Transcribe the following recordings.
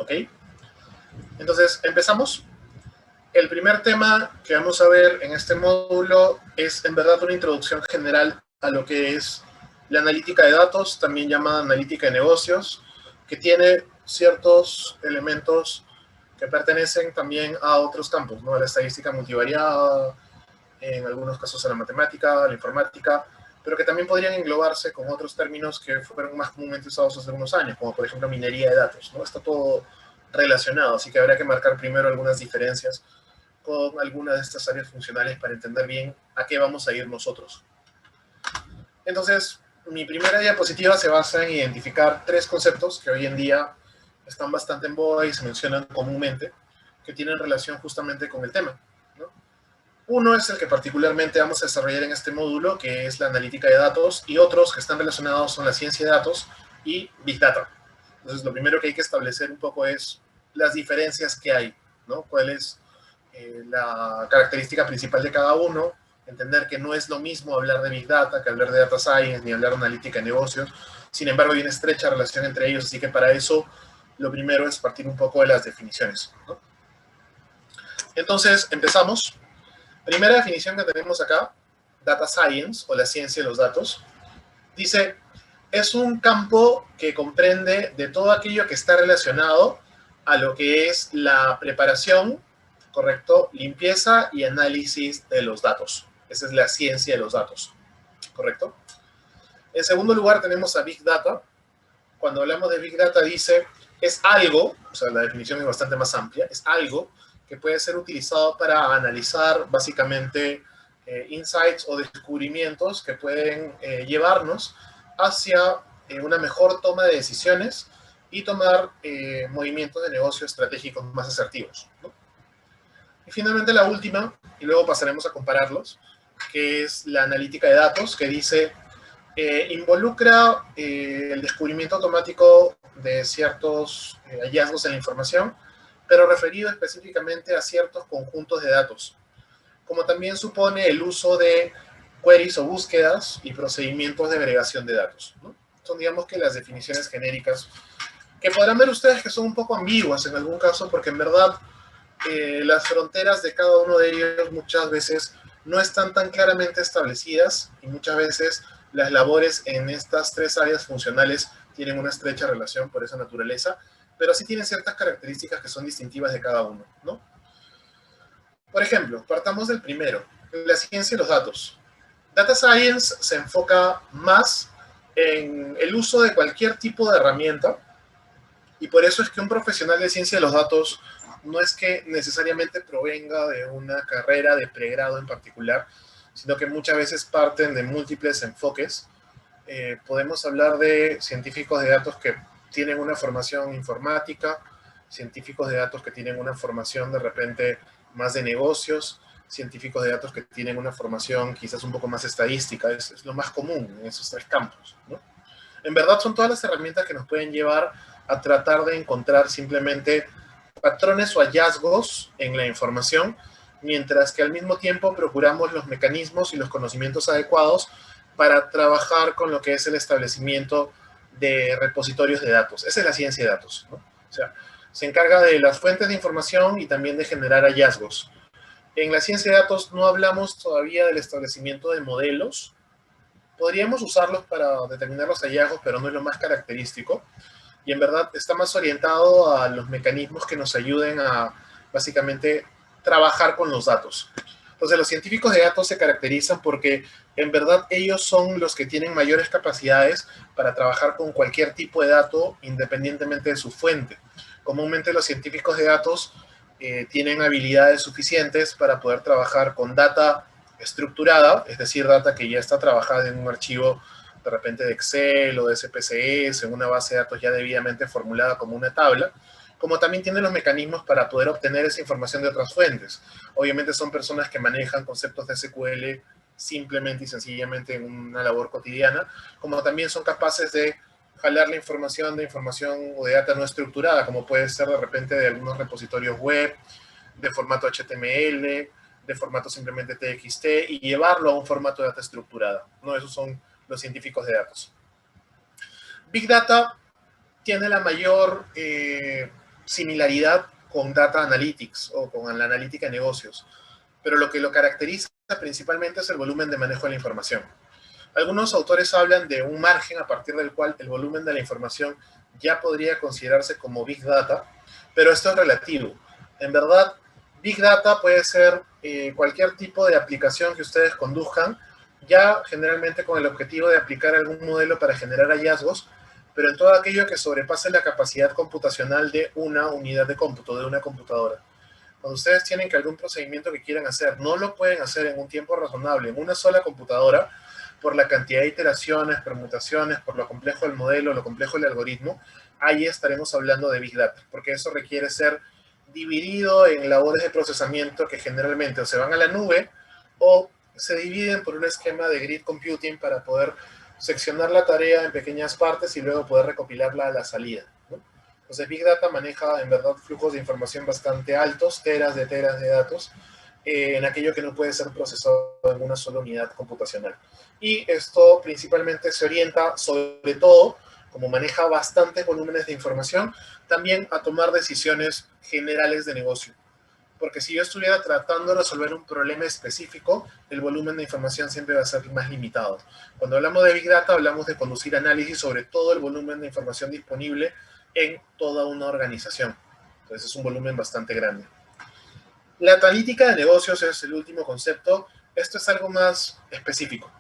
¿Ok? Entonces, empezamos. El primer tema que vamos a ver en este módulo es en verdad una introducción general a lo que es la analítica de datos, también llamada analítica de negocios, que tiene ciertos elementos que pertenecen también a otros campos, ¿no? A la estadística multivariada, en algunos casos a la matemática, a la informática, pero que también podrían englobarse con otros términos que fueron más comúnmente usados hace algunos años, como por ejemplo minería de datos, ¿no? Está todo relacionado, así que habrá que marcar primero algunas diferencias con algunas de estas áreas funcionales para entender bien a qué vamos a ir nosotros. Entonces, mi primera diapositiva se basa en identificar tres conceptos que hoy en día están bastante en boga y se mencionan comúnmente, que tienen relación justamente con el tema, ¿no? Uno es el que particularmente vamos a desarrollar en este módulo, que es la analítica de datos, y otros que están relacionados son la ciencia de datos y Big Data. Entonces, lo primero que hay que establecer un poco es las diferencias que hay, ¿no? ¿Cuál es la característica principal de cada uno? Entender que no es lo mismo hablar de Big Data que hablar de Data Science, ni hablar de analítica de negocios. Sin embargo, hay una estrecha relación entre ellos, así que para eso lo primero es partir un poco de las definiciones, ¿no? Entonces, empezamos. Primera definición que tenemos acá, Data Science, o la ciencia de los datos, dice, es un campo que comprende de todo aquello que está relacionado a lo que es la preparación, ¿correcto? Limpieza y análisis de los datos. Esa es la ciencia de los datos, ¿correcto? En segundo lugar tenemos a Big Data. Cuando hablamos de Big Data dice, es algo, o sea, la definición es bastante más amplia, es algo que puede ser utilizado para analizar básicamente insights o descubrimientos que pueden llevarnos hacia una mejor toma de decisiones y tomar movimientos de negocio estratégicos más asertivos, ¿no? Y finalmente la última, y luego pasaremos a compararlos, que es la analítica de datos, que dice, involucra el descubrimiento automático de ciertos hallazgos en la información, pero referido específicamente a ciertos conjuntos de datos, como también supone el uso de queries o búsquedas y procedimientos de agregación de datos, ¿no? Son, digamos, que las definiciones genéricas, que podrán ver ustedes que son un poco ambiguas en algún caso, porque en verdad las fronteras de cada uno de ellos muchas veces no están tan claramente establecidas y muchas veces las labores en estas tres áreas funcionales tienen una estrecha relación por esa naturaleza, pero sí tienen ciertas características que son distintivas de cada uno, ¿no? Por ejemplo, partamos del primero, la ciencia de los datos. Data Science se enfoca más en el uso de cualquier tipo de herramienta y por eso es que un profesional de ciencia de los datos no es que necesariamente provenga de una carrera de pregrado en particular, sino que muchas veces parten de múltiples enfoques. Podemos hablar de científicos de datos que tienen una formación informática, científicos de datos que tienen una formación de repente más de negocios, científicos de datos que tienen una formación quizás un poco más estadística, es lo más común en esos tres campos, ¿no? En verdad son todas las herramientas que nos pueden llevar a tratar de encontrar simplemente patrones o hallazgos en la información, mientras que al mismo tiempo procuramos los mecanismos y los conocimientos adecuados para trabajar con lo que es el establecimiento de repositorios de datos. Esa es la ciencia de datos, ¿no? O sea, se encarga de las fuentes de información y también de generar hallazgos. En la ciencia de datos no hablamos todavía del establecimiento de modelos. Podríamos usarlos para determinar los hallazgos, pero no es lo más característico. Y en verdad está más orientado a los mecanismos que nos ayuden a básicamente trabajar con los datos. Entonces los científicos de datos se caracterizan porque en verdad ellos son los que tienen mayores capacidades para trabajar con cualquier tipo de dato independientemente de su fuente. Comúnmente los científicos de datos tienen habilidades suficientes para poder trabajar con data estructurada, es decir, data que ya está trabajada en un archivo de repente de Excel o de SPSS, en una base de datos ya debidamente formulada como una tabla, como también tienen los mecanismos para poder obtener esa información de otras fuentes. Obviamente son personas que manejan conceptos de SQL simplemente y sencillamente en una labor cotidiana, como también son capaces de jalar la información o de data no estructurada, como puede ser de repente de algunos repositorios web, de formato HTML, de formato simplemente TXT, y llevarlo a un formato de data estructurada, ¿no? Esos son los científicos de datos. Big Data tiene la mayor similaridad con Data Analytics o con la analítica de negocios, pero lo que lo caracteriza principalmente es el volumen de manejo de la información. Algunos autores hablan de un margen a partir del cual el volumen de la información ya podría considerarse como Big Data, pero esto es relativo. En verdad, Big Data puede ser cualquier tipo de aplicación que ustedes conduzcan, ya generalmente con el objetivo de aplicar algún modelo para generar hallazgos, pero en todo aquello que sobrepase la capacidad computacional de una unidad de cómputo, de una computadora. Cuando ustedes tienen que algún procedimiento que quieran hacer, no lo pueden hacer en un tiempo razonable, en una sola computadora, por la cantidad de iteraciones, permutaciones, por lo complejo del modelo, lo complejo del algoritmo, ahí estaremos hablando de Big Data, porque eso requiere ser dividido en labores de procesamiento que generalmente o se van a la nube o se dividen por un esquema de grid computing para poder seccionar la tarea en pequeñas partes y luego poder recopilarla a la salida, ¿no? Entonces, Big Data maneja, en verdad, flujos de información bastante altos, teras de datos, en aquello que no puede ser procesado en una sola unidad computacional. Y esto principalmente se orienta, sobre todo, como maneja bastantes volúmenes de información, también a tomar decisiones generales de negocio. Porque si yo estuviera tratando de resolver un problema específico, el volumen de información siempre va a ser más limitado. Cuando hablamos de Big Data, hablamos de conducir análisis sobre todo el volumen de información disponible en toda una organización. Entonces es un volumen bastante grande. La analítica de negocios es el último concepto. Esto es algo más específico.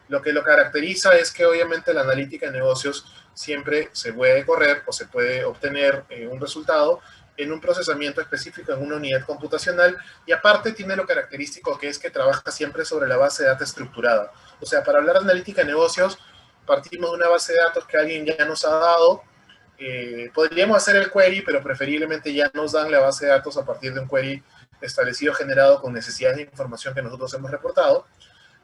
Lo que lo caracteriza es que obviamente la analítica de negocios siempre se puede correr o se puede obtener un resultado en un procesamiento específico en una unidad computacional y aparte tiene lo característico que es que trabaja siempre sobre la base de datos estructurada. O sea, para hablar de analítica de negocios partimos de una base de datos que alguien ya nos ha dado. Podríamos hacer el query, pero preferiblemente ya nos dan la base de datos a partir de un query establecido, generado con necesidades de información que nosotros hemos reportado.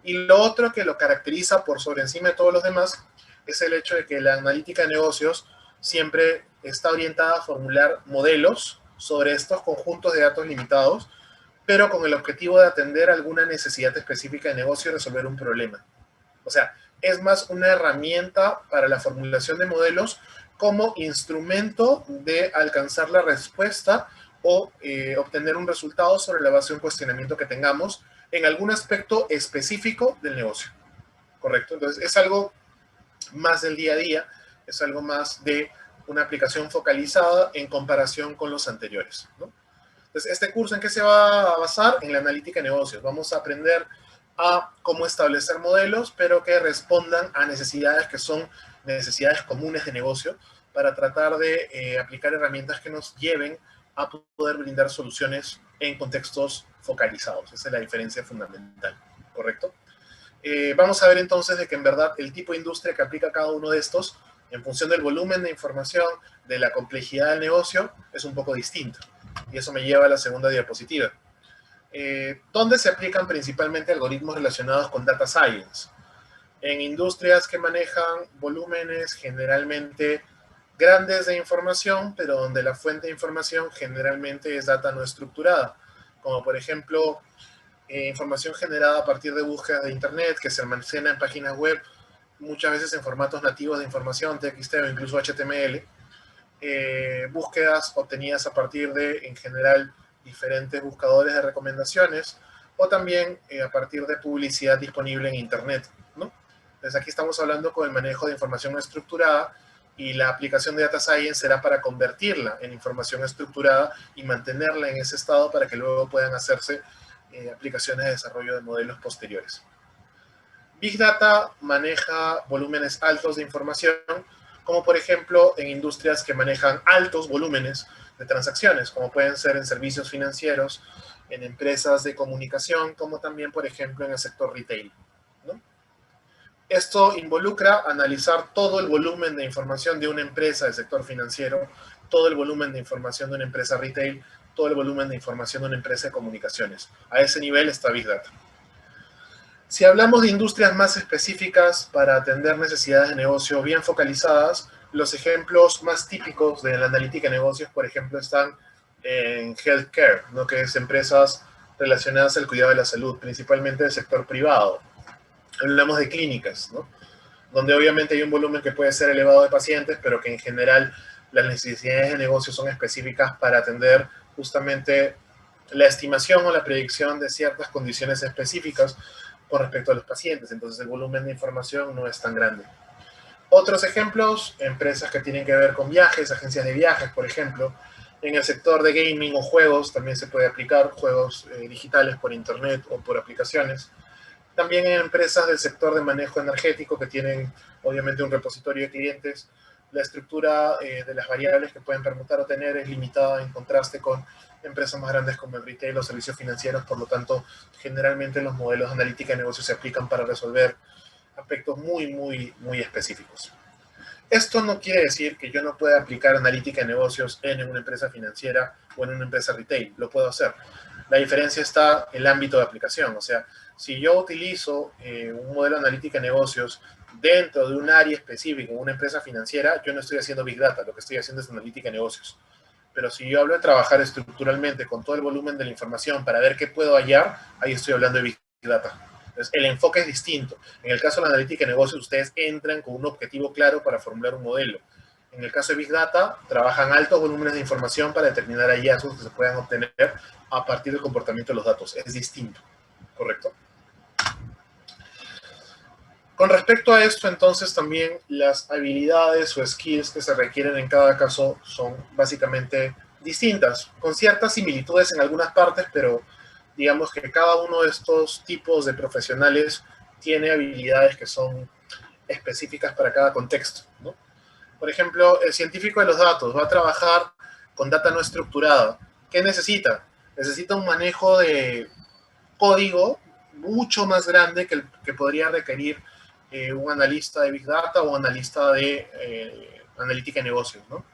Y lo otro que lo caracteriza por sobre encima de todos los demás es el hecho de que la analítica de negocios siempre está orientada a formular modelos sobre estos conjuntos de datos limitados, pero con el objetivo de atender alguna necesidad específica de negocio y resolver un problema. O sea, es más una herramienta para la formulación de modelos como instrumento de alcanzar la respuesta o obtener un resultado sobre la base de un cuestionamiento que tengamos en algún aspecto específico del negocio. ¿Correcto? Entonces, es algo más del día a día, es algo más de una aplicación focalizada en comparación con los anteriores, ¿no? Entonces, este curso, ¿en qué se va a basar? En la analítica de negocios. Vamos a aprender a cómo establecer modelos, pero que respondan a necesidades que son necesidades comunes de negocio, para tratar de aplicar herramientas que nos lleven a poder brindar soluciones en contextos focalizados. Esa es la diferencia fundamental, ¿correcto? Vamos a ver entonces de que en verdad el tipo de industria que aplica cada uno de estos, en función del volumen de información, de la complejidad del negocio, es un poco distinto. Y eso me lleva a la segunda diapositiva. ¿Dónde se aplican principalmente algoritmos relacionados con data science? En industrias que manejan volúmenes generalmente grandes de información, pero donde la fuente de información generalmente es data no estructurada, como por ejemplo información generada a partir de búsquedas de internet que se almacena en páginas web, muchas veces en formatos nativos de información, TXT o incluso HTML, búsquedas obtenidas a partir de, en general, diferentes buscadores de recomendaciones, o también a partir de publicidad disponible en internet, ¿no? Entonces aquí estamos hablando con el manejo de información no estructurada, y la aplicación de Data Science será para convertirla en información estructurada y mantenerla en ese estado para que luego puedan hacerse aplicaciones de desarrollo de modelos posteriores. Big Data maneja volúmenes altos de información, como por ejemplo en industrias que manejan altos volúmenes de transacciones, como pueden ser en servicios financieros, en empresas de comunicación, como también por ejemplo en el sector retail, ¿no? Esto involucra analizar todo el volumen de información de una empresa del sector financiero, todo el volumen de información de una empresa retail, todo el volumen de información de una empresa de comunicaciones. A ese nivel está Big Data. Si hablamos de industrias más específicas para atender necesidades de negocio bien focalizadas, los ejemplos más típicos de la analítica de negocios, por ejemplo, están en healthcare, ¿no? Que es empresas relacionadas al cuidado de la salud, principalmente del sector privado. Hablamos de clínicas, ¿no? Donde obviamente hay un volumen que puede ser elevado de pacientes, pero que en general las necesidades de negocio son específicas para atender justamente la estimación o la predicción de ciertas condiciones específicas con respecto a los pacientes. Entonces el volumen de información no es tan grande. Otros ejemplos, empresas que tienen que ver con viajes, agencias de viajes, por ejemplo. En el sector de gaming o juegos también se puede aplicar juegos digitales por internet o por aplicaciones. También en empresas del sector de manejo energético que tienen obviamente un repositorio de clientes. La estructura de las variables que pueden permutar o tener es limitada en contraste con empresas más grandes como el retail o servicios financieros. Por lo tanto, generalmente los modelos de analítica de negocios se aplican para resolver aspectos muy específicos. Esto no quiere decir que yo no pueda aplicar analítica de negocios en una empresa financiera o en una empresa retail. Lo puedo hacer. La diferencia está en el ámbito de aplicación. O sea, si yo utilizo un modelo de analítica de negocios dentro de un área específica, una empresa financiera, yo no estoy haciendo Big Data. Lo que estoy haciendo es analítica de negocios. Pero si yo hablo de trabajar estructuralmente con todo el volumen de la información para ver qué puedo hallar, ahí estoy hablando de Big Data. Entonces, el enfoque es distinto. En el caso de la analítica de negocios, ustedes entran con un objetivo claro para formular un modelo. En el caso de Big Data, trabajan altos volúmenes de información para determinar hallazgos que se puedan obtener a partir del comportamiento de los datos. Es distinto, ¿correcto? Con respecto a esto, entonces, también las habilidades o skills que se requieren en cada caso son básicamente distintas, con ciertas similitudes en algunas partes, pero digamos que cada uno de estos tipos de profesionales tiene habilidades que son específicas para cada contexto, ¿no? Por ejemplo, el científico de los datos va a trabajar con data no estructurada. ¿Qué necesita? Necesita un manejo de código mucho más grande que el que podría requerir un analista de Big Data o un analista de analítica de negocios, ¿no?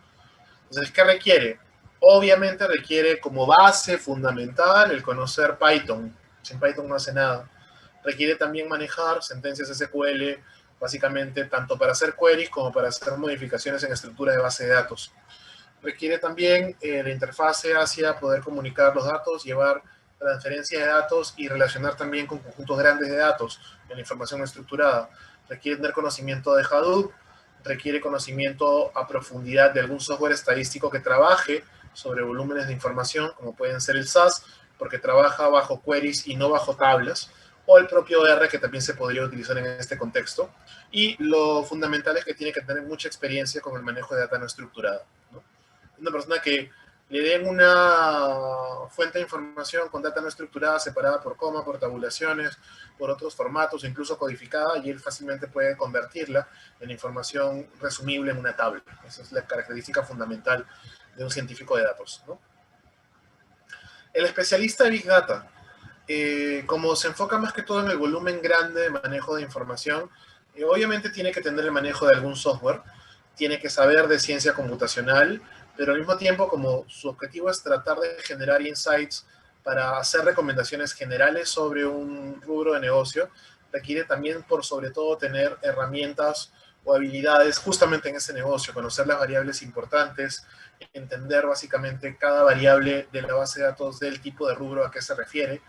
Entonces, ¿qué requiere? Obviamente requiere como base fundamental el conocer Python. Sin Python no hace nada. Requiere también manejar sentencias SQL, básicamente tanto para hacer queries como para hacer modificaciones en estructura de base de datos. Requiere también la interfase hacia poder comunicar los datos, llevar transferencia de datos y relacionar también con conjuntos grandes de datos en la información estructurada. Requiere tener conocimiento de Hadoop, requiere conocimiento a profundidad de algún software estadístico que trabaje sobre volúmenes de información, como pueden ser el SAS, porque trabaja bajo queries y no bajo tablas, o el propio R, que también se podría utilizar en este contexto. Y lo fundamental es que tiene que tener mucha experiencia con el manejo de data no estructurada, ¿no? Una persona que le den una fuente de información con data no estructurada, separada por coma, por tabulaciones, por otros formatos, incluso codificada, y él fácilmente puede convertirla en información resumible en una tabla. Esa es la característica fundamental de un científico de datos, ¿no? El especialista de Big Data, como se enfoca más que todo en el volumen grande de manejo de información, obviamente tiene que tener el manejo de algún software, tiene que saber de ciencia computacional, pero al mismo tiempo, como su objetivo es tratar de generar insights para hacer recomendaciones generales sobre un rubro de negocio, requiere también, por sobre todo, tener herramientas o habilidades justamente en ese negocio, conocer las variables importantes, entender básicamente cada variable de la base de datos del tipo de rubro a qué se refiere,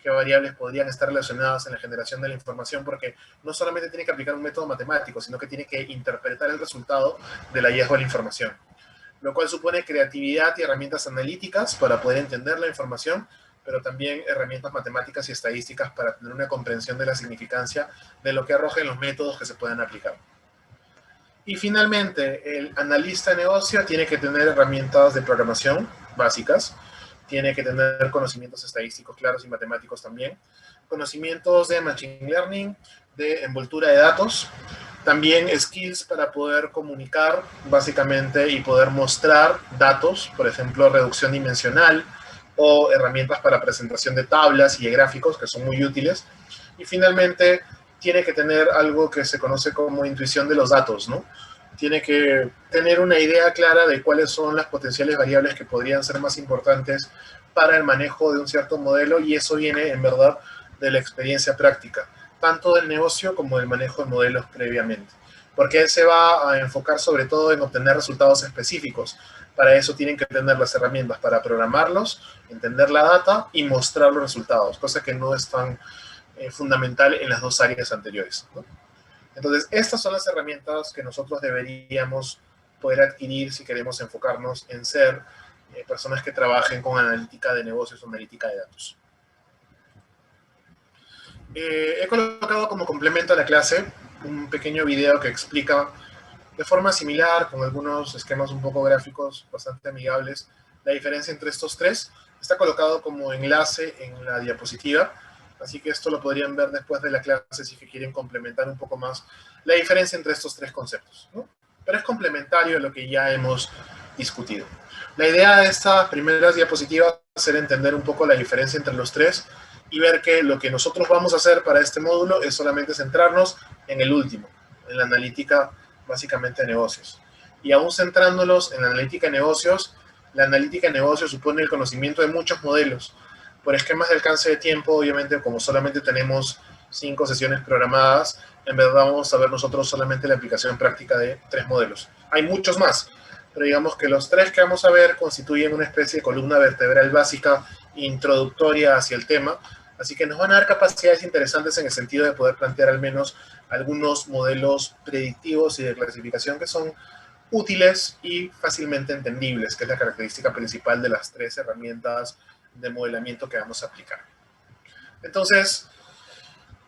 qué variables podrían estar relacionadas en la generación de la información, porque no solamente tiene que aplicar un método matemático, sino que tiene que interpretar el resultado del hallazgo de la información, lo cual supone creatividad y herramientas analíticas para poder entender la información, pero también herramientas matemáticas y estadísticas para tener una comprensión de la significancia de lo que arrojen los métodos que se puedan aplicar. Y finalmente, el analista de negocio tiene que tener herramientas de programación básicas, tiene que tener conocimientos estadísticos claros y matemáticos también, conocimientos de machine learning, de envoltura de datos, también skills para poder comunicar básicamente y poder mostrar datos, por ejemplo, reducción dimensional o herramientas para presentación de tablas y de gráficos que son muy útiles. Y finalmente, tiene que tener algo que se conoce como intuición de los datos, ¿no? Tiene que tener una idea clara de cuáles son las potenciales variables que podrían ser más importantes para el manejo de un cierto modelo, y eso viene en verdad de la experiencia práctica, tanto del negocio como del manejo de modelos previamente, porque él se va a enfocar sobre todo en obtener resultados específicos. Para eso tienen que tener las herramientas para programarlos, entender la data y mostrar los resultados, cosa que no es tan fundamental en las dos áreas anteriores, ¿no? Entonces, estas son las herramientas que nosotros deberíamos poder adquirir si queremos enfocarnos en ser personas que trabajen con analítica de negocios o analítica de datos. He colocado como complemento a la clase un pequeño video que explica de forma similar, con algunos esquemas un poco gráficos bastante amigables, la diferencia entre estos tres. Está colocado como enlace en la diapositiva, así que esto lo podrían ver después de la clase si quieren complementar un poco más la diferencia entre estos tres conceptos, ¿no? Pero es complementario a lo que ya hemos discutido. La idea de estas primeras diapositivas es hacer entender un poco la diferencia entre los tres y ver que lo que nosotros vamos a hacer para este módulo es solamente centrarnos en el último, en la analítica básicamente de negocios. Y aún centrándonos en la analítica de negocios, la analítica de negocios supone el conocimiento de muchos modelos. Por esquemas de alcance de tiempo, obviamente, como solamente tenemos 5 sesiones programadas, en verdad vamos a ver nosotros solamente la aplicación práctica de 3 modelos. Hay muchos más, pero digamos que los 3 que vamos a ver constituyen una especie de columna vertebral básica introductoria hacia el tema, así que nos van a dar capacidades interesantes en el sentido de poder plantear al menos algunos modelos predictivos y de clasificación que son útiles y fácilmente entendibles, que es la característica principal de las 3 herramientas de modelamiento que vamos a aplicar. Entonces,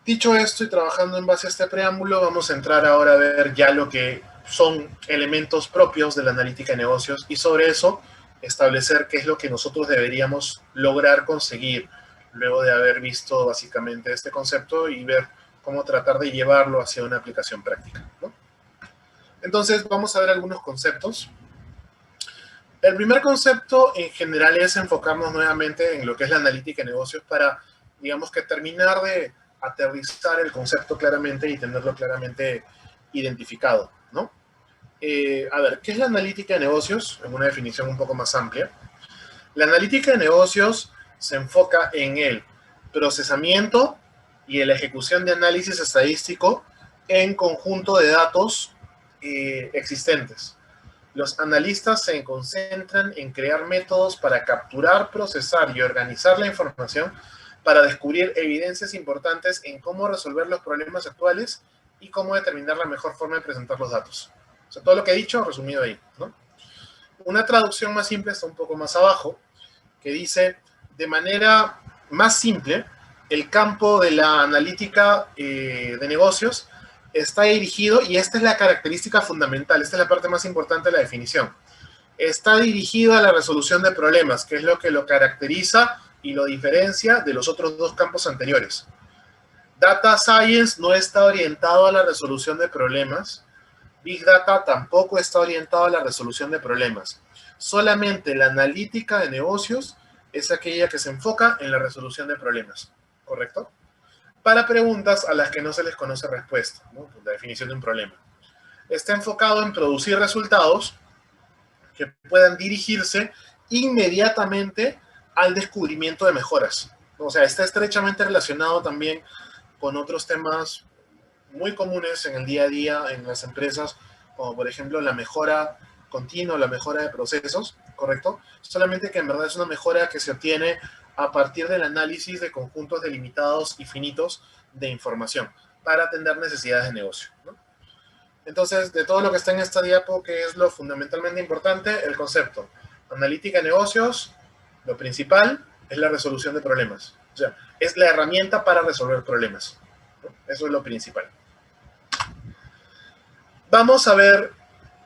dicho esto y trabajando en base a este preámbulo, vamos a entrar ahora a ver ya lo que son elementos propios de la analítica de negocios y sobre eso establecer qué es lo que nosotros deberíamos lograr conseguir luego de haber visto básicamente este concepto y ver cómo tratar de llevarlo hacia una aplicación práctica, ¿no? Entonces, vamos a ver algunos conceptos. El primer concepto en general es enfocarnos nuevamente en lo que es la analítica de negocios para, digamos que terminar de aterrizar el concepto claramente y tenerlo claramente identificado, ¿no? A ver, ¿qué es la analítica de negocios? En una definición un poco más amplia. La analítica de negocios se enfoca en el procesamiento y en la ejecución de análisis estadístico en conjunto de datos existentes. Los analistas se concentran en crear métodos para capturar, procesar y organizar la información para descubrir evidencias importantes en cómo resolver los problemas actuales y cómo determinar la mejor forma de presentar los datos. O sea, todo lo que he dicho resumido ahí, ¿no? Una traducción más simple está un poco más abajo, que dice, de manera más simple, el campo de la analítica de negocios está dirigido, y esta es la característica fundamental, esta es la parte más importante de la definición, está dirigido a la resolución de problemas, que es lo que lo caracteriza y lo diferencia de los otros dos campos anteriores. Data Science no está orientado a la resolución de problemas, Big Data tampoco está orientado a la resolución de problemas. Solamente la analítica de negocios es aquella que se enfoca en la resolución de problemas, ¿correcto? Para preguntas a las que no se les conoce respuesta, ¿no? La definición de un problema. Está enfocado en producir resultados que puedan dirigirse inmediatamente al descubrimiento de mejoras. O sea, está estrechamente relacionado también con otros temas muy comunes en el día a día en las empresas, como por ejemplo la mejora continua, la mejora de procesos, ¿correcto? Solamente que en verdad es una mejora que se obtiene a partir del análisis de conjuntos delimitados y finitos de información para atender necesidades de negocio, ¿no? Entonces, de todo lo que está en esta diapo, que es lo fundamentalmente importante, el concepto. Analítica de negocios, lo principal es la resolución de problemas. O sea, es la herramienta para resolver problemas, ¿no? Eso es lo principal. Vamos a ver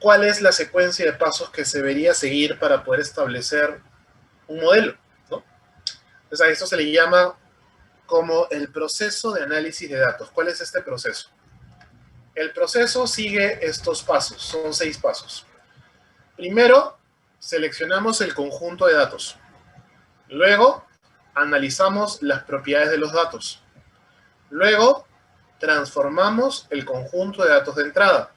cuál es la secuencia de pasos que se debería seguir para poder establecer un modelo, ¿no? Entonces, a esto se le llama como el proceso de análisis de datos. ¿Cuál es este proceso? El proceso sigue estos pasos, son 6 pasos. Primero, seleccionamos el conjunto de datos. Luego, analizamos las propiedades de los datos. Luego, transformamos el conjunto de datos de entrada.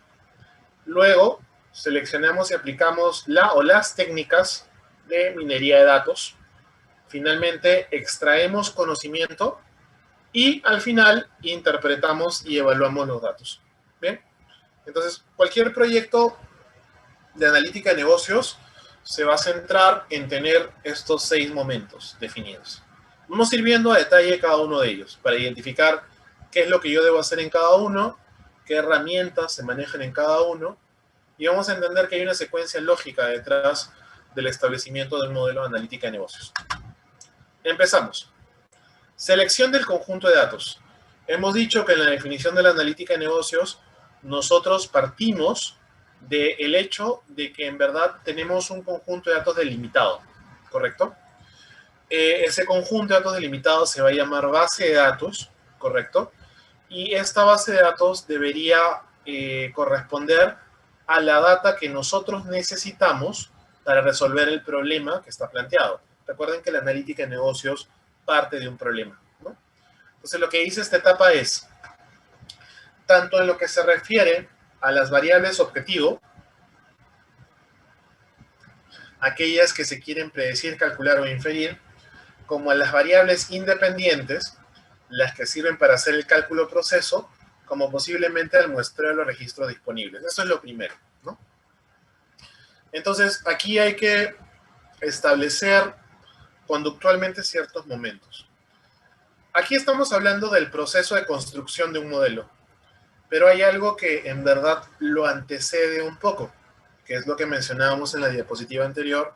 Luego, seleccionamos y aplicamos la o las técnicas de minería de datos. Finalmente, extraemos conocimiento y al final interpretamos y evaluamos los datos. ¿Bien? Entonces, cualquier proyecto de analítica de negocios se va a centrar en tener estos 6 momentos definidos. Vamos a ir viendo a detalle cada uno de ellos para identificar qué es lo que yo debo hacer en cada uno, qué herramientas se manejan en cada uno y vamos a entender que hay una secuencia lógica detrás del establecimiento del modelo de analítica de negocios. Empezamos. Selección del conjunto de datos. Hemos dicho que en la definición de la analítica de negocios, nosotros partimos del hecho de que en verdad tenemos un conjunto de datos delimitado, ¿correcto? Ese conjunto de datos delimitados se va a llamar base de datos, ¿correcto? Y esta base de datos debería corresponder a la data que nosotros necesitamos para resolver el problema que está planteado. Recuerden que la analítica de negocios parte de un problema, ¿no? Entonces lo que dice esta etapa es, tanto en lo que se refiere a las variables objetivo, aquellas que se quieren predecir, calcular o inferir, como a las variables independientes, las que sirven para hacer el cálculo proceso, como posiblemente al muestreo de los registros disponibles. Eso es lo primero, ¿no? Entonces, aquí hay que establecer conductualmente ciertos momentos. Aquí estamos hablando del proceso de construcción de un modelo, pero hay algo que en verdad lo antecede un poco, que es lo que mencionábamos en la diapositiva anterior,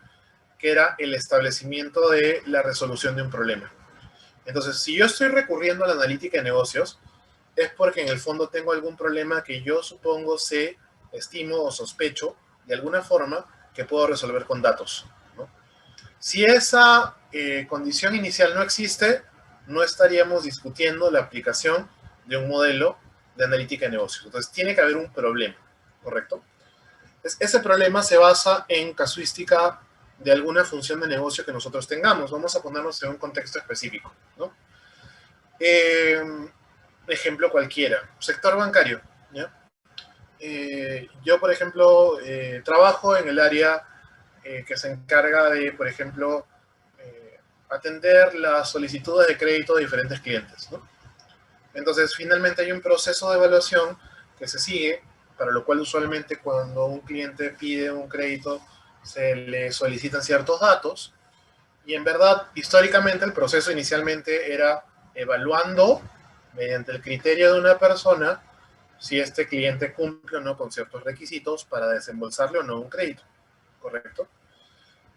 que era el establecimiento de la resolución de un problema. Entonces, si yo estoy recurriendo a la analítica de negocios, es porque en el fondo tengo algún problema que yo supongo, sé, estimo o sospecho de alguna forma que puedo resolver con datos, ¿no? Si esa condición inicial no existe, no estaríamos discutiendo la aplicación de un modelo de analítica de negocios. Entonces, tiene que haber un problema, ¿correcto? Ese problema se basa en casuística de alguna función de negocio que nosotros tengamos. Vamos a ponernos en un contexto específico, ¿no? Ejemplo cualquiera, sector bancario, ¿ya? Yo, por ejemplo, trabajo en el área que se encarga de, por ejemplo, atender las solicitudes de crédito de diferentes clientes, ¿no? Entonces, finalmente hay un proceso de evaluación que se sigue, para lo cual usualmente cuando un cliente pide un crédito se le solicitan ciertos datos, y en verdad, históricamente el proceso inicialmente era evaluando mediante el criterio de una persona si este cliente cumple o no con ciertos requisitos para desembolsarle o no un crédito, ¿correcto?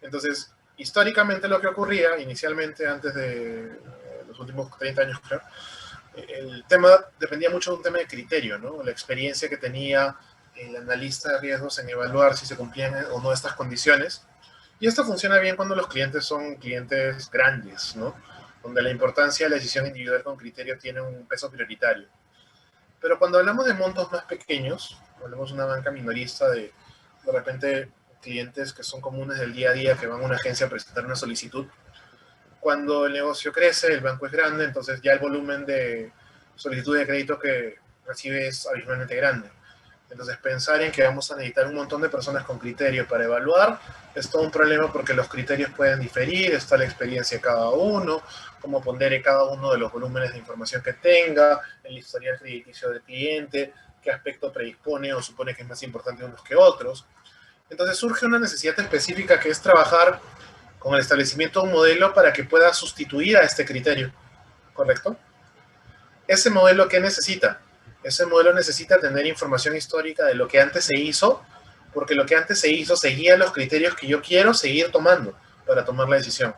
Entonces, históricamente lo que ocurría, inicialmente antes de los últimos 30 años, creo, el tema dependía mucho de un tema de criterio, ¿no? La experiencia que tenía el analista de riesgos en evaluar si se cumplían o no estas condiciones. Y esto funciona bien cuando los clientes son clientes grandes, ¿no? Donde la importancia de la decisión individual con criterio tiene un peso prioritario. Pero cuando hablamos de montos más pequeños, hablamos de una banca minorista de repente clientes que son comunes del día a día, que van a una agencia a presentar una solicitud. Cuando el negocio crece, el banco es grande, entonces ya el volumen de solicitud de crédito que recibe es abismalmente grande. Entonces pensar en que vamos a necesitar un montón de personas con criterio para evaluar es todo un problema porque los criterios pueden diferir, está la experiencia de cada uno, cómo pondere cada uno de los volúmenes de información que tenga, el historial crediticio del cliente, qué aspecto predispone o supone que es más importante unos que otros. Entonces surge una necesidad específica que es trabajar con el establecimiento de un modelo para que pueda sustituir a este criterio, ¿correcto? Ese modelo, ¿qué necesita? Ese modelo necesita tener información histórica de lo que antes se hizo, porque lo que antes se hizo seguía los criterios que yo quiero seguir tomando para tomar la decisión.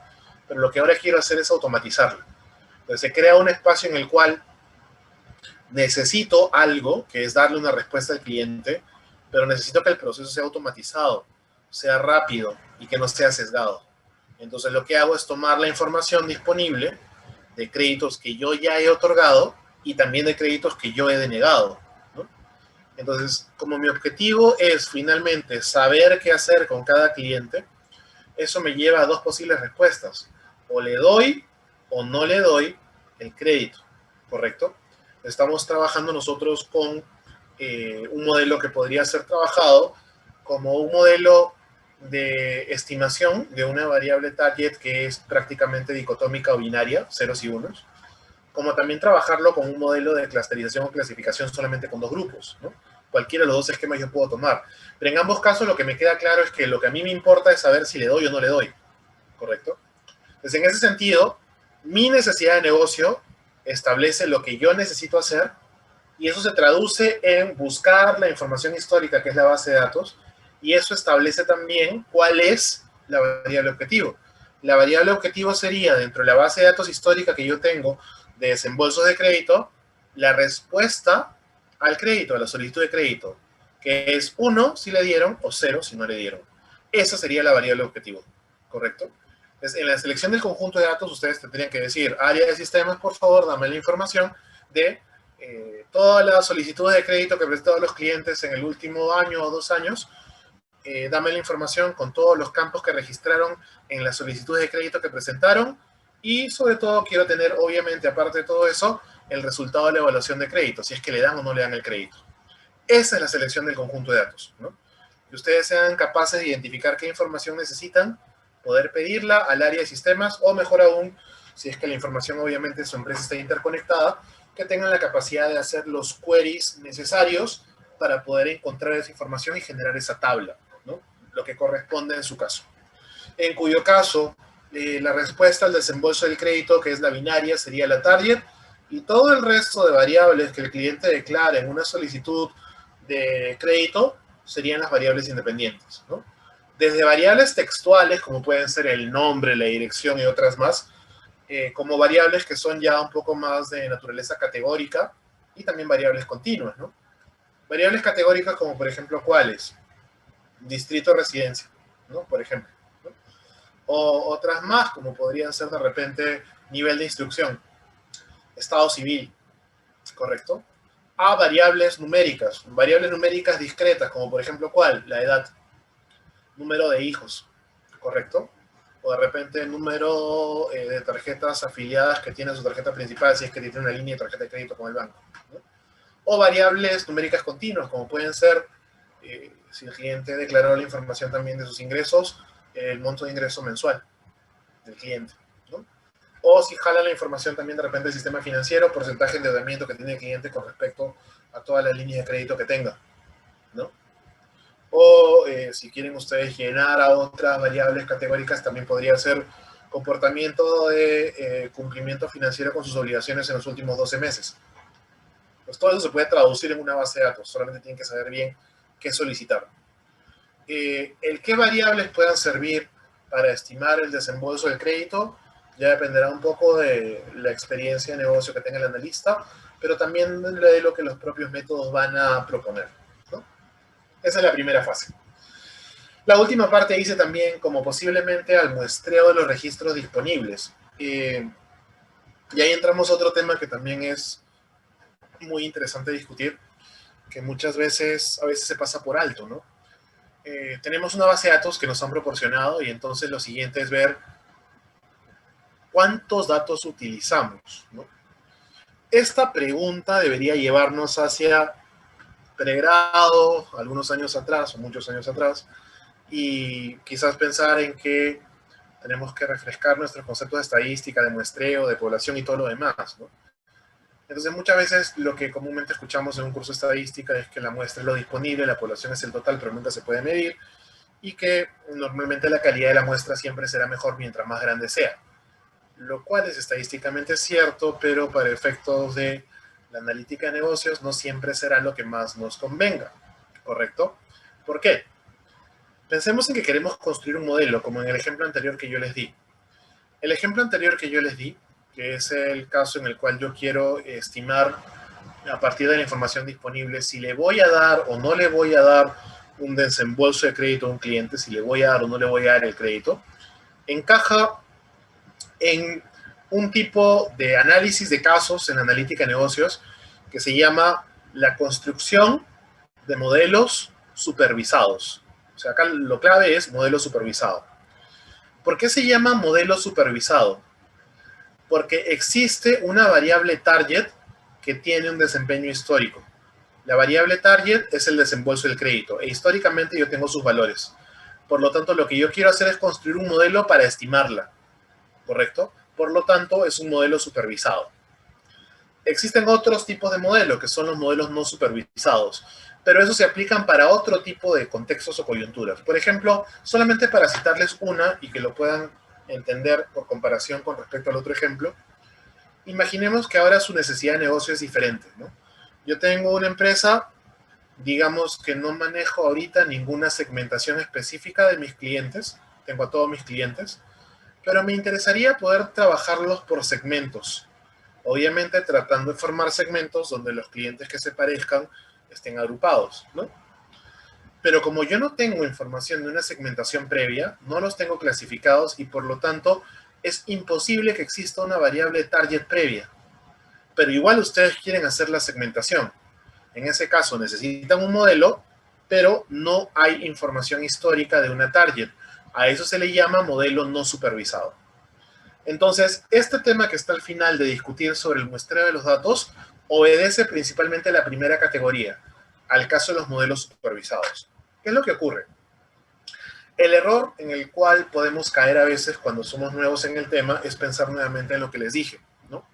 Pero lo que ahora quiero hacer es automatizarlo. Entonces se crea un espacio en el cual necesito algo, que es darle una respuesta al cliente, pero necesito que el proceso sea automatizado, sea rápido y que no sea sesgado. Entonces lo que hago es tomar la información disponible de créditos que yo ya he otorgado y también de créditos que yo he denegado, ¿no? Entonces, como mi objetivo es finalmente saber qué hacer con cada cliente, eso me lleva a dos posibles respuestas. O le doy o no le doy el crédito, ¿correcto? Estamos trabajando nosotros con un modelo que podría ser trabajado como un modelo de estimación de una variable target que es prácticamente dicotómica o binaria, ceros y unos, como también trabajarlo con un modelo de clusterización o clasificación solamente con dos grupos, ¿no? Cualquiera de los dos esquemas yo puedo tomar. Pero en ambos casos lo que me queda claro es que lo que a mí me importa es saber si le doy o no le doy, ¿correcto? Entonces, en ese sentido, mi necesidad de negocio establece lo que yo necesito hacer Y eso se traduce en buscar la información histórica, que es la base de datos, y eso establece también cuál es la variable objetivo. La variable objetivo sería, dentro de la base de datos histórica que yo tengo de desembolsos de crédito, la respuesta al crédito, a la solicitud de crédito, que es 1 si le dieron o 0 si no le dieron. Esa sería la variable objetivo, ¿correcto? Entonces, en la selección del conjunto de datos, ustedes tendrían que decir, área de sistemas, por favor, dame la información de todas las solicitudes de crédito que prestaron los clientes en el último año o 2 años, dame la información con todos los campos que registraron en las solicitudes de crédito que presentaron y sobre todo quiero tener, obviamente, aparte de todo eso, el resultado de la evaluación de crédito, si es que le dan o no le dan el crédito. Esa es la selección del conjunto de datos, ¿no? Que ustedes sean capaces de identificar qué información necesitan, poder pedirla al área de sistemas o mejor aún, si es que la información obviamente en su empresa está interconectada, que tengan la capacidad de hacer los queries necesarios para poder encontrar esa información y generar esa tabla, ¿no? Lo que corresponde en su caso. En cuyo caso, la respuesta al desembolso del crédito, que es la binaria, sería la target, y todo el resto de variables que el cliente declara en una solicitud de crédito serían las variables independientes, ¿no? Desde variables textuales, como pueden ser el nombre, la dirección y otras más, como variables que son ya un poco más de naturaleza categórica y también variables continuas, ¿no? Variables categóricas como, por ejemplo, ¿cuáles? Distrito residencia, ¿no? Por ejemplo, ¿no? O otras más, como podrían ser de repente nivel de instrucción, estado civil, ¿correcto? A variables numéricas discretas, como por ejemplo, ¿cuál? La edad, número de hijos, ¿correcto? O de repente número de tarjetas afiliadas que tiene su tarjeta principal, si es que tiene una línea de tarjeta de crédito con el banco, ¿no? O variables numéricas continuas, como pueden ser, si el cliente declaró la información también de sus ingresos, el monto de ingreso mensual del cliente, ¿no? O si jala la información también de repente del sistema financiero, porcentaje de endeudamiento que tiene el cliente con respecto a todas las líneas de crédito que tenga, ¿no? O si quieren ustedes llenar a otras variables categóricas, también podría ser comportamiento de cumplimiento financiero con sus obligaciones en los últimos 12 meses. Pues todo eso se puede traducir en una base de datos, solamente tienen que saber bien qué solicitar. El qué variables puedan servir para estimar el desembolso del crédito ya dependerá un poco de la experiencia de negocio que tenga el analista, pero también de lo que los propios métodos van a proponer, ¿no? Esa es la primera fase. La última parte dice también como posiblemente al muestreo de los registros disponibles. Y ahí entramos a otro tema que también es muy interesante discutir, que muchas veces, a veces se pasa por alto, ¿no? Tenemos una base de datos que nos han proporcionado y entonces lo siguiente es ver cuántos datos utilizamos, ¿no? Esta pregunta debería llevarnos hacia pregrado, algunos años atrás o muchos años atrás, y quizás pensar en que tenemos que refrescar nuestros conceptos de estadística, de muestreo, de población y todo lo demás, ¿no? Entonces, muchas veces lo que comúnmente escuchamos en un curso de estadística es que la muestra es lo disponible, la población es el total, pero nunca se puede medir, y que normalmente la calidad de la muestra siempre será mejor mientras más grande sea. Lo cual es estadísticamente cierto, pero para efectos de la analítica de negocios no siempre será lo que más nos convenga, ¿correcto? ¿Por qué? Pensemos en que queremos construir un modelo, como en el ejemplo anterior que yo les di. El ejemplo anterior que yo les di, que es el caso en el cual yo quiero estimar a partir de la información disponible si le voy a dar o no le voy a dar un desembolso de crédito a un cliente, si le voy a dar o no le voy a dar el crédito, encaja en un tipo de análisis de casos en analítica de negocios que se llama la construcción de modelos supervisados. O sea, acá lo clave es modelo supervisado. ¿Por qué se llama modelo supervisado? Porque existe una variable target que tiene un desempeño histórico. La variable target es el desembolso del crédito e históricamente yo tengo sus valores. Por lo tanto, lo que yo quiero hacer es construir un modelo para estimarla, ¿correcto? Por lo tanto, es un modelo supervisado. Existen otros tipos de modelos, que son los modelos no supervisados, pero esos se aplican para otro tipo de contextos o coyunturas. Por ejemplo, solamente para citarles una y que lo puedan entender por comparación con respecto al otro ejemplo, imaginemos que ahora su necesidad de negocio es diferente, ¿no? Yo tengo una empresa, digamos que no manejo ahorita ninguna segmentación específica de mis clientes, tengo a todos mis clientes, pero me interesaría poder trabajarlos por segmentos. Obviamente tratando de formar segmentos donde los clientes que se parezcan estén agrupados, ¿no? Pero como yo no tengo información de una segmentación previa, no los tengo clasificados y por lo tanto es imposible que exista una variable target previa. Pero igual ustedes quieren hacer la segmentación. En ese caso necesitan un modelo, pero no hay información histórica de una target. A eso se le llama modelo no supervisado. Entonces, este tema que está al final de discutir sobre el muestreo de los datos obedece principalmente a la primera categoría, al caso de los modelos supervisados. ¿Qué es lo que ocurre? El error en el cual podemos caer a veces cuando somos nuevos en el tema es pensar nuevamente en lo que les dije, ¿no?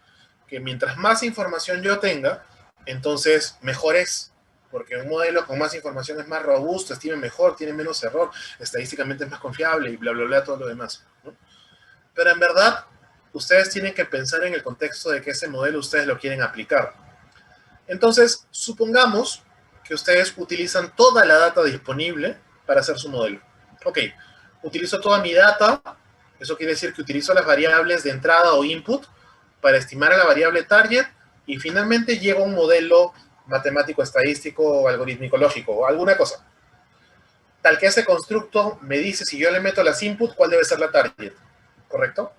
Que mientras más información yo tenga, entonces mejor es, porque un modelo con más información es más robusto, estima mejor, tiene menos error, estadísticamente es más confiable y bla, bla, bla, todo lo demás, ¿no? Pero en verdad, ustedes tienen que pensar en el contexto de que ese modelo ustedes lo quieren aplicar. Entonces, supongamos que ustedes utilizan toda la data disponible para hacer su modelo. Ok, utilizo toda mi data, eso quiere decir que utilizo las variables de entrada o input para estimar a la variable target y finalmente llego a un modelo matemático, estadístico o algorítmico lógico o alguna cosa. Tal que ese constructo me dice si yo le meto las input, cuál debe ser la target. ¿Correcto?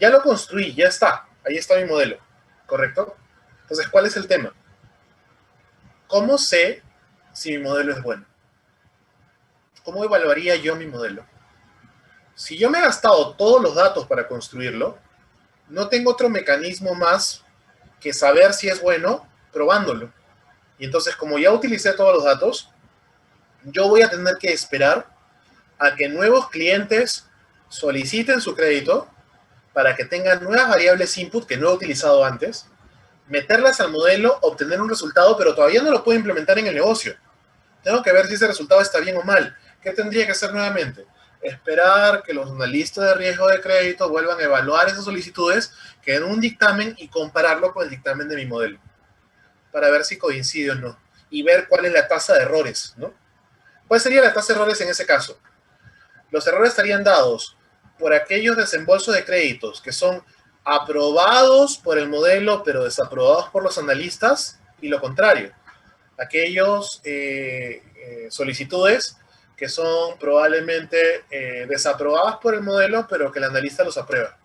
Ya lo construí, ya está. Ahí está mi modelo. ¿Correcto? Entonces, ¿cuál es el tema? ¿Cómo sé si mi modelo es bueno? ¿Cómo evaluaría yo mi modelo? Si yo me he gastado todos los datos para construirlo, no tengo otro mecanismo más que saber si es bueno probándolo. Y entonces, como ya utilicé todos los datos, yo voy a tener que esperar a que nuevos clientes soliciten su crédito para que tengan nuevas variables input que no he utilizado antes, meterlas al modelo, obtener un resultado, pero todavía no lo puedo implementar en el negocio. Tengo que ver si ese resultado está bien o mal. ¿Qué tendría que hacer nuevamente? Esperar que los analistas de riesgo de crédito vuelvan a evaluar esas solicitudes, que den un dictamen y compararlo con el dictamen de mi modelo, para ver si coincide o no, y ver cuál es la tasa de errores, ¿no? ¿Cuál sería la tasa de errores en ese caso? Los errores estarían dados por aquellos desembolsos de créditos que son aprobados por el modelo, pero desaprobados por los analistas, y lo contrario, aquellos solicitudes que son probablemente desaprobadas por el modelo, pero que el analista los aprueba.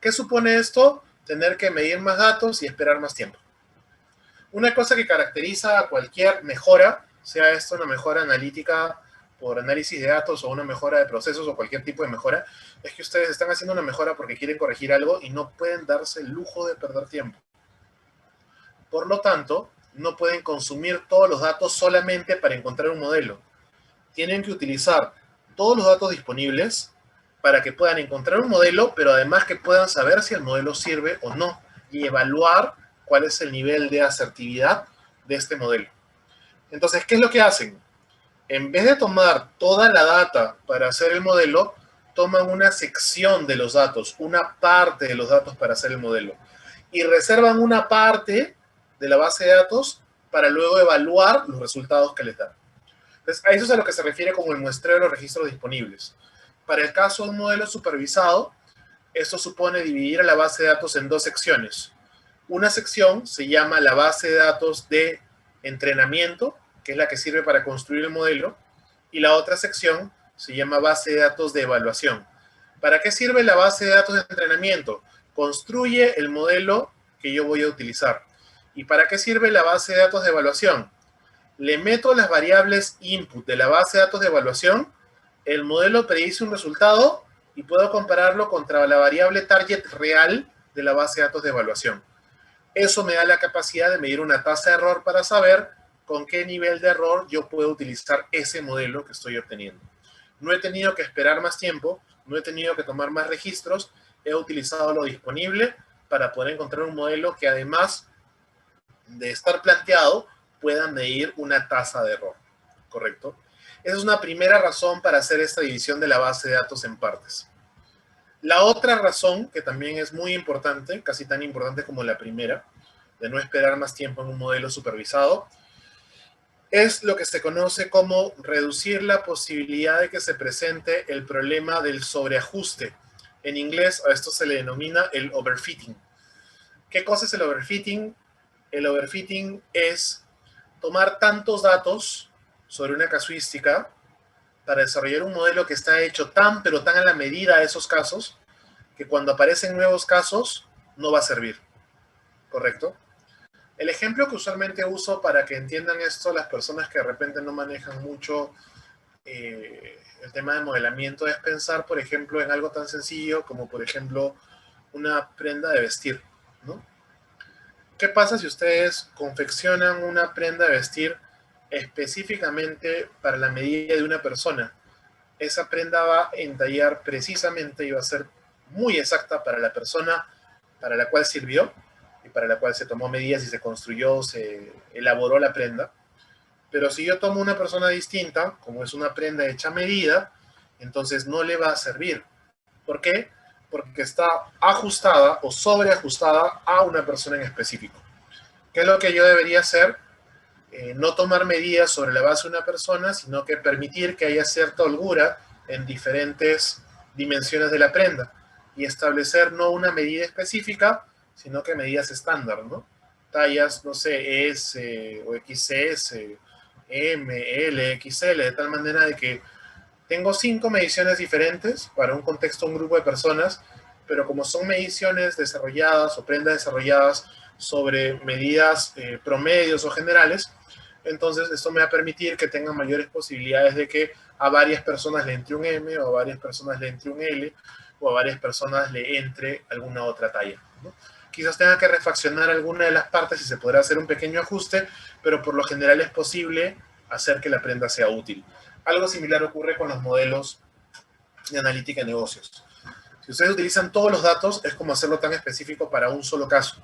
¿Qué supone esto? Tener que medir más datos y esperar más tiempo. Una cosa que caracteriza a cualquier mejora, sea esto una mejora analítica por análisis de datos o una mejora de procesos o cualquier tipo de mejora, es que ustedes están haciendo una mejora porque quieren corregir algo y no pueden darse el lujo de perder tiempo. Por lo tanto, no pueden consumir todos los datos solamente para encontrar un modelo. Tienen que utilizar todos los datos disponibles para que puedan encontrar un modelo, pero además que puedan saber si el modelo sirve o no y evaluar cuál es el nivel de asertividad de este modelo. Entonces, ¿qué es lo que hacen? En vez de tomar toda la data para hacer el modelo, toman una sección de los datos, una parte de los datos para hacer el modelo. Y reservan una parte de la base de datos para luego evaluar los resultados que les dan. Entonces, a eso es a lo que se refiere como el muestreo de los registros disponibles. Para el caso de un modelo supervisado, esto supone dividir a la base de datos en dos secciones. Una sección se llama la base de datos de entrenamiento, que es la que sirve para construir el modelo, y la otra sección se llama base de datos de evaluación. ¿Para qué sirve la base de datos de entrenamiento? Construye el modelo que yo voy a utilizar. ¿Y para qué sirve la base de datos de evaluación? Le meto las variables input de la base de datos de evaluación, el modelo predice un resultado y puedo compararlo contra la variable target real de la base de datos de evaluación. Eso me da la capacidad de medir una tasa de error para saber con qué nivel de error yo puedo utilizar ese modelo que estoy obteniendo. No he tenido que esperar más tiempo, no he tenido que tomar más registros, he utilizado lo disponible para poder encontrar un modelo que además de estar planteado pueda medir una tasa de error, ¿correcto? Esa es una primera razón para hacer esta división de la base de datos en partes. La otra razón, que también es muy importante, casi tan importante como la primera, de no esperar más tiempo en un modelo supervisado, es lo que se conoce como reducir la posibilidad de que se presente el problema del sobreajuste. En inglés a esto se le denomina el overfitting. ¿Qué cosa es el overfitting? El overfitting es tomar tantos datos sobre una casuística para desarrollar un modelo que está hecho tan, pero tan a la medida de esos casos, que cuando aparecen nuevos casos, no va a servir. ¿Correcto? El ejemplo que usualmente uso para que entiendan esto las personas que de repente no manejan mucho el tema de modelamiento es pensar, por ejemplo, en algo tan sencillo como, por ejemplo, una prenda de vestir, ¿no? ¿Qué pasa si ustedes confeccionan una prenda de vestir específicamente para la medida de una persona? Esa prenda va a entallar precisamente y va a ser muy exacta para la persona para la cual sirvió y para la cual se tomó medidas y se construyó, se elaboró la prenda. Pero si yo tomo una persona distinta, como es una prenda hecha a medida, entonces no le va a servir. ¿Por qué? Porque está ajustada o sobreajustada a una persona en específico. ¿Qué es lo que yo debería hacer? No tomar medidas sobre la base de una persona, sino que permitir que haya cierta holgura en diferentes dimensiones de la prenda y establecer no una medida específica, sino que medidas estándar, ¿no? Tallas, no sé, S o XS, M, L, XL, de tal manera de que tengo 5 mediciones diferentes para un contexto, un grupo de personas, pero como son mediciones desarrolladas o prendas desarrolladas sobre medidas promedios o generales, entonces esto me va a permitir que tengan mayores posibilidades de que a varias personas le entre un M, o a varias personas le entre un L, o a varias personas le entre alguna otra talla, ¿no? Quizás tenga que refaccionar alguna de las partes y se podrá hacer un pequeño ajuste, pero por lo general es posible hacer que la prenda sea útil. Algo similar ocurre con los modelos de analítica de negocios. Si ustedes utilizan todos los datos, es como hacerlo tan específico para un solo caso.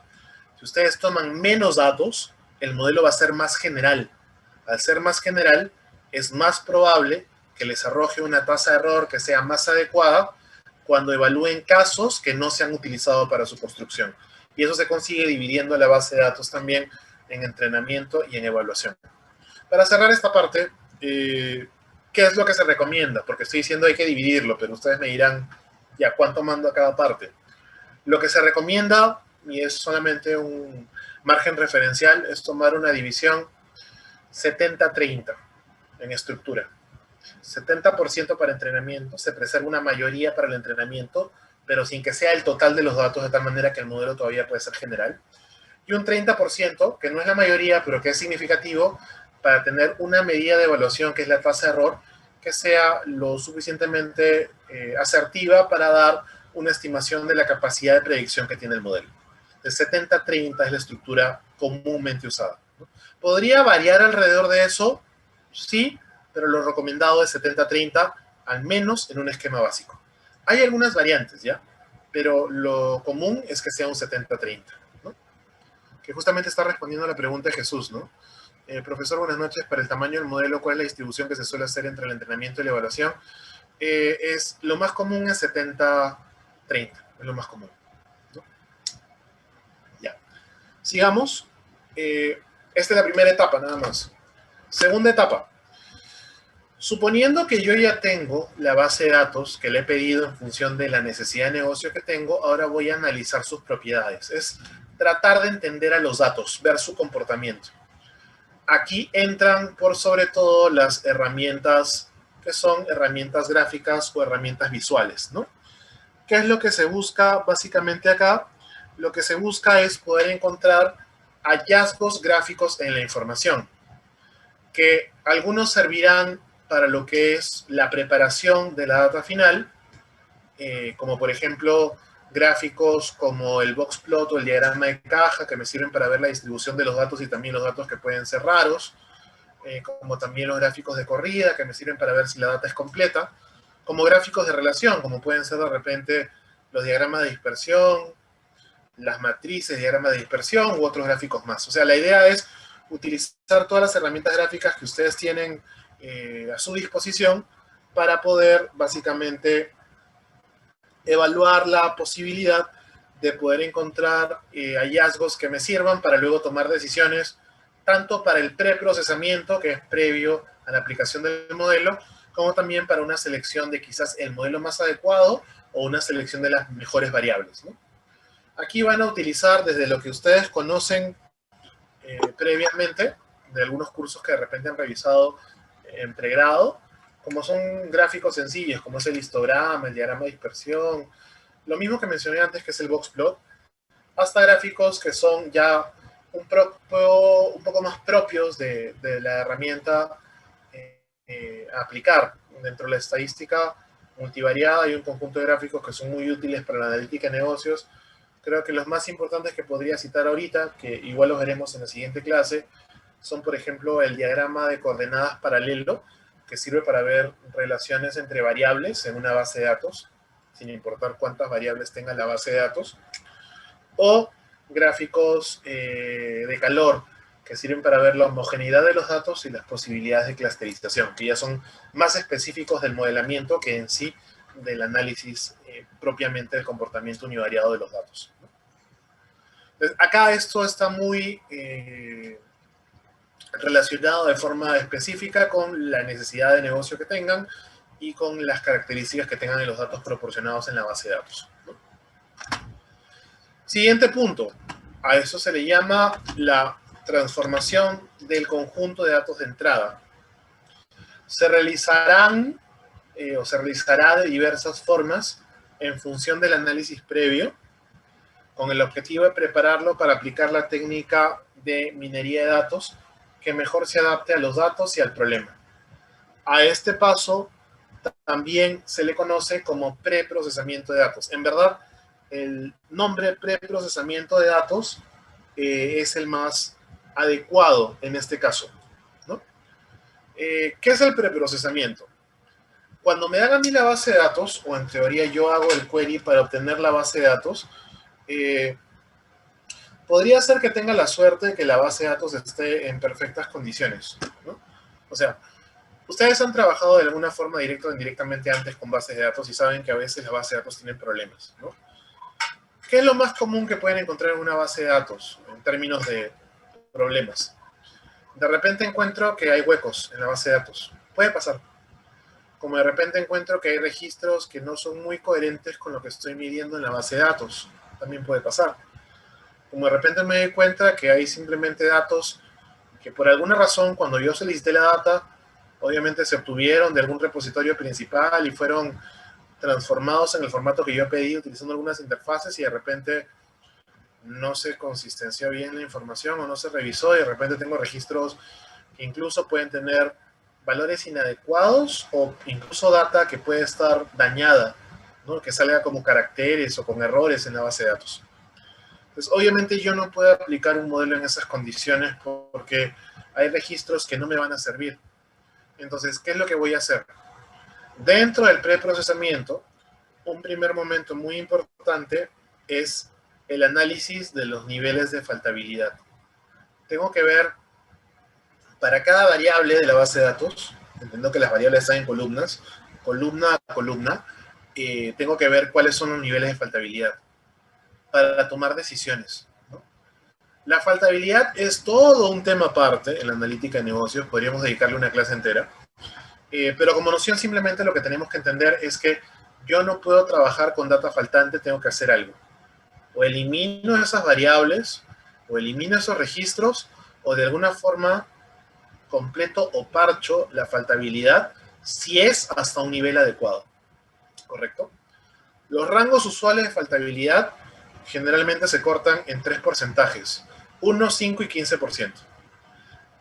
Si ustedes toman menos datos, el modelo va a ser más general. Al ser más general, es más probable que les arroje una tasa de error que sea más adecuada cuando evalúen casos que no se han utilizado para su construcción. Y eso se consigue dividiendo la base de datos también en entrenamiento y en evaluación. Para cerrar esta parte, ¿qué es lo que se recomienda? Porque estoy diciendo hay que dividirlo, pero ustedes me dirán, ya, ¿cuánto mando a cada parte? Lo que se recomienda, y es solamente un margen referencial, es tomar una división 70-30 en estructura. 70% para entrenamiento, se preserva una mayoría para el entrenamiento, pero sin que sea el total de los datos, de tal manera que el modelo todavía puede ser general. Y un 30%, que no es la mayoría, pero que es significativo, para tener una medida de evaluación, que es la tasa de error, que sea lo suficientemente asertiva para dar una estimación de la capacidad de predicción que tiene el modelo. El 70-30 es la estructura comúnmente usada, ¿no? ¿Podría variar alrededor de eso? Sí, pero lo recomendado es 70-30, al menos en un esquema básico. Hay algunas variantes, ¿ya? Pero lo común es que sea un 70-30, ¿no? Que justamente está respondiendo a la pregunta de Jesús, ¿no? Profesor, buenas noches. Para el tamaño del modelo, ¿cuál es la distribución que se suele hacer entre el entrenamiento y la evaluación? Lo más común es 70-30, es lo más común, ¿no? Ya. Sigamos. Esta es la primera etapa, nada más. Segunda etapa. Suponiendo que yo ya tengo la base de datos que le he pedido en función de la necesidad de negocio que tengo, ahora voy a analizar sus propiedades. Es tratar de entender a los datos, ver su comportamiento. Aquí entran por sobre todo las herramientas que son herramientas gráficas o herramientas visuales, ¿no? ¿Qué es lo que se busca básicamente acá? Lo que se busca es poder encontrar hallazgos gráficos en la información, que algunos servirán para lo que es la preparación de la data final, como por ejemplo gráficos como el boxplot o el diagrama de caja, que me sirven para ver la distribución de los datos y también los datos que pueden ser raros, como también los gráficos de corrida, que me sirven para ver si la data es completa, como gráficos de relación, como pueden ser de repente los diagramas de dispersión, las matrices, diagramas de dispersión u otros gráficos más. O sea, la idea es utilizar todas las herramientas gráficas que ustedes tienen a su disposición para poder básicamente evaluar la posibilidad de poder encontrar hallazgos que me sirvan para luego tomar decisiones, tanto para el preprocesamiento, que es previo a la aplicación del modelo, como también para una selección de quizás el modelo más adecuado o una selección de las mejores variables, ¿no? Aquí van a utilizar desde lo que ustedes conocen previamente, de algunos cursos que de repente han revisado en pregrado, como son gráficos sencillos, como es el histograma, el diagrama de dispersión, lo mismo que mencioné antes, que es el boxplot, hasta gráficos que son ya un poco más propios de la herramienta a aplicar dentro de la estadística multivariada y un conjunto de gráficos que son muy útiles para la analítica de negocios. Creo que los más importantes que podría citar ahorita, que igual los veremos en la siguiente clase, son, por ejemplo, el diagrama de coordenadas paralelo, que sirve para ver relaciones entre variables en una base de datos, sin importar cuántas variables tenga la base de datos, o gráficos de calor, que sirven para ver la homogeneidad de los datos y las posibilidades de clusterización, que ya son más específicos del modelamiento que en sí del análisis propiamente del comportamiento univariado de los datos. Entonces, acá esto está muy relacionado de forma específica con la necesidad de negocio que tengan y con las características que tengan en los datos proporcionados en la base de datos, ¿no? Siguiente punto. A eso se le llama la transformación del conjunto de datos de entrada. Se realizarán o se realizará de diversas formas en función del análisis previo, con el objetivo de prepararlo para aplicar la técnica de minería de datos que mejor se adapte a los datos y al problema. A este paso también se le conoce como preprocesamiento de datos. En verdad, el nombre preprocesamiento de datos es el más adecuado en este caso, ¿no? ¿Qué es el preprocesamiento? Cuando me dan a mí la base de datos, o en teoría yo hago el query para obtener la base de datos, podría ser que tenga la suerte de que la base de datos esté en perfectas condiciones, ¿no? O sea, ustedes han trabajado de alguna forma directa o indirectamente antes con bases de datos y saben que a veces las bases de datos tienen problemas, ¿no? ¿Qué es lo más común que pueden encontrar en una base de datos en términos de problemas? De repente encuentro que hay huecos en la base de datos. Puede pasar. Como de repente encuentro que hay registros que no son muy coherentes con lo que estoy midiendo en la base de datos. También puede pasar. Como de repente me doy cuenta que hay simplemente datos que por alguna razón cuando yo solicité la data, obviamente se obtuvieron de algún repositorio principal y fueron transformados en el formato que yo pedí utilizando algunas interfaces y de repente no se consistenció bien la información o no se revisó y de repente tengo registros que incluso pueden tener valores inadecuados o incluso data que puede estar dañada, ¿no? Que salga como caracteres o con errores en la base de datos. Entonces, obviamente yo no puedo aplicar un modelo en esas condiciones porque hay registros que no me van a servir. Entonces, ¿qué es lo que voy a hacer? Dentro del preprocesamiento, un primer momento muy importante es el análisis de los niveles de faltabilidad. Tengo que ver para cada variable de la base de datos, entiendo que las variables están en columnas, columna a columna, tengo que ver cuáles son los niveles de faltabilidad para tomar decisiones, ¿no? La faltabilidad es todo un tema aparte en la analítica de negocios, podríamos dedicarle una clase entera, pero como noción simplemente lo que tenemos que entender es que yo no puedo trabajar con data faltante, tengo que hacer algo. O elimino esas variables, o elimino esos registros, o de alguna forma completo o parcho la faltabilidad si es hasta un nivel adecuado, ¿correcto? Los rangos usuales de faltabilidad generalmente se cortan en 3 porcentajes, 1, 5 y 15%.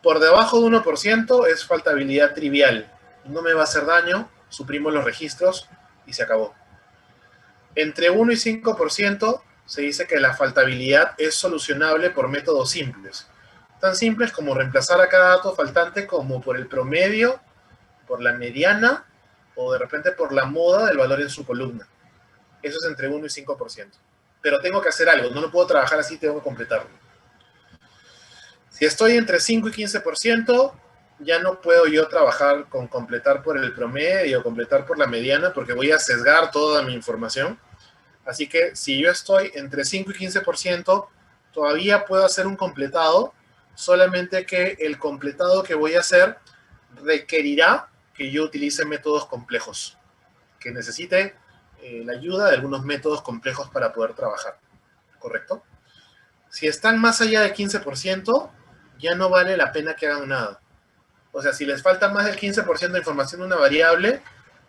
Por debajo de 1% es faltabilidad trivial, no me va a hacer daño, suprimo los registros y se acabó. Entre 1 y 5% se dice que la faltabilidad es solucionable por métodos simples, tan simples como reemplazar a cada dato faltante como por el promedio, por la mediana o de repente por la moda del valor en su columna. Eso es entre 1 y 5%. Pero tengo que hacer algo, no lo puedo trabajar así, tengo que completarlo. Si estoy entre 5 y 15%, ya no puedo yo trabajar con completar por el promedio, completar por la mediana, porque voy a sesgar toda mi información. Así que si yo estoy entre 5 y 15%, todavía puedo hacer un completado, solamente que el completado que voy a hacer requerirá que yo utilice métodos complejos, que necesite la ayuda de algunos métodos complejos para poder trabajar, ¿correcto? Si están más allá de 15%, ya no vale la pena que hagan nada. O sea, si les falta más del 15% de información de una variable,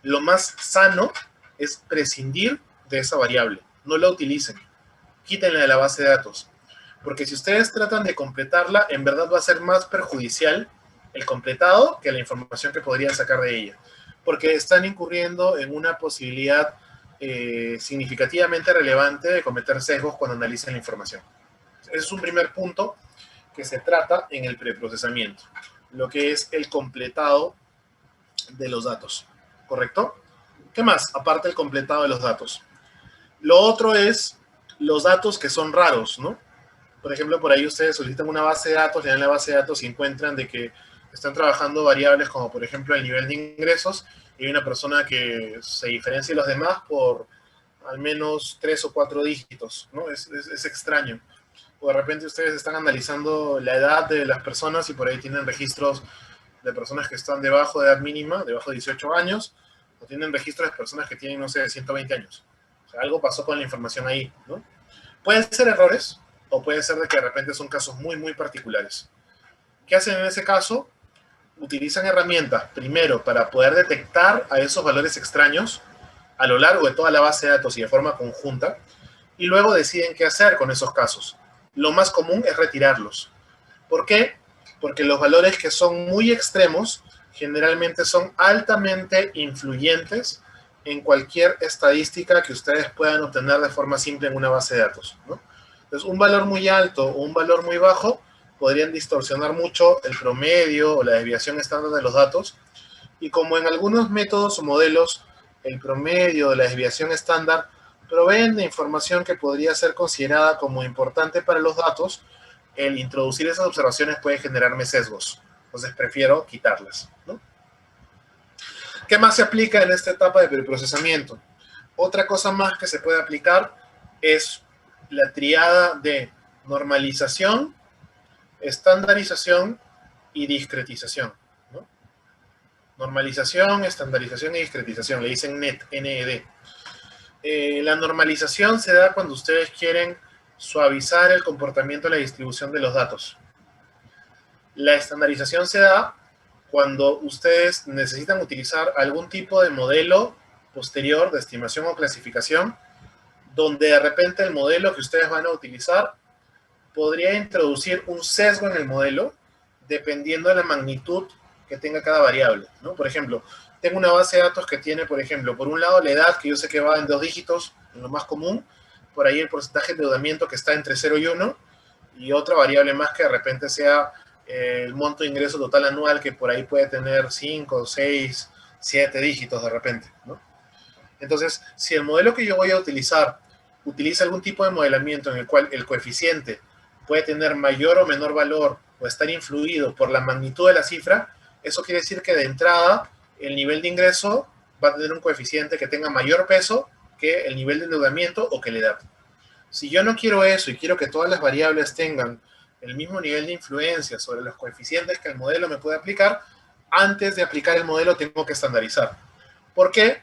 lo más sano es prescindir de esa variable. No la utilicen. Quítenla de la base de datos. Porque si ustedes tratan de completarla, en verdad va a ser más perjudicial el completado que la información que podrían sacar de ella. Porque están incurriendo en una posibilidad significativamente relevante de cometer sesgos cuando analicen la información. Ese es un primer punto que se trata en el preprocesamiento, lo que es el completado de los datos, ¿correcto? ¿Qué más? Aparte del completado de los datos. Lo otro es los datos que son raros, ¿no? Por ejemplo, por ahí ustedes solicitan una base de datos, le dan la base de datos y encuentran de que están trabajando variables como, por ejemplo, el nivel de ingresos, y hay una persona que se diferencia de los demás por al menos 3 o 4 dígitos, ¿no? Es extraño. O de repente ustedes están analizando la edad de las personas y por ahí tienen registros de personas que están debajo de edad mínima, debajo de 18 años, o tienen registros de personas que tienen, no sé, 120 años. O sea, algo pasó con la información ahí, ¿no? Pueden ser errores, o puede ser de que de repente son casos muy, muy particulares. ¿Qué hacen en ese caso? Utilizan herramientas, primero, para poder detectar a esos valores extraños a lo largo de toda la base de datos y de forma conjunta, y luego deciden qué hacer con esos casos. Lo más común es retirarlos. ¿Por qué? Porque los valores que son muy extremos generalmente son altamente influyentes en cualquier estadística que ustedes puedan obtener de forma simple en una base de datos, ¿no? Entonces, un valor muy alto o un valor muy bajo podrían distorsionar mucho el promedio o la desviación estándar de los datos. Y como en algunos métodos o modelos el promedio o la desviación estándar proveen de información que podría ser considerada como importante para los datos, el introducir esas observaciones puede generarme sesgos. Entonces prefiero quitarlas, ¿no? ¿Qué más se aplica en esta etapa de preprocesamiento? Otra cosa más que se puede aplicar es la triada de normalización, estandarización y discretización, ¿no? Normalización, estandarización y discretización, le dicen NED, NED. La normalización se da cuando ustedes quieren suavizar el comportamiento de la distribución de los datos. La estandarización se da cuando ustedes necesitan utilizar algún tipo de modelo posterior de estimación o clasificación, donde de repente el modelo que ustedes van a utilizar podría introducir un sesgo en el modelo dependiendo de la magnitud que tenga cada variable, ¿no? Por ejemplo, tengo una base de datos que tiene, por ejemplo, por un lado la edad, que yo sé que va en 2 dígitos, en lo más común, por ahí el porcentaje de endeudamiento que está entre 0 y 1, y otra variable más que de repente sea el monto de ingreso total anual, que por ahí puede tener 5, 6, 7 dígitos de repente, ¿no? Entonces, si el modelo que yo voy a utilizar utiliza algún tipo de modelamiento en el cual el coeficiente puede tener mayor o menor valor o estar influido por la magnitud de la cifra, eso quiere decir que de entrada el nivel de ingreso va a tener un coeficiente que tenga mayor peso que el nivel de endeudamiento o que la edad. Si yo no quiero eso y quiero que todas las variables tengan el mismo nivel de influencia sobre los coeficientes que el modelo me puede aplicar, antes de aplicar el modelo tengo que estandarizar. ¿Por qué?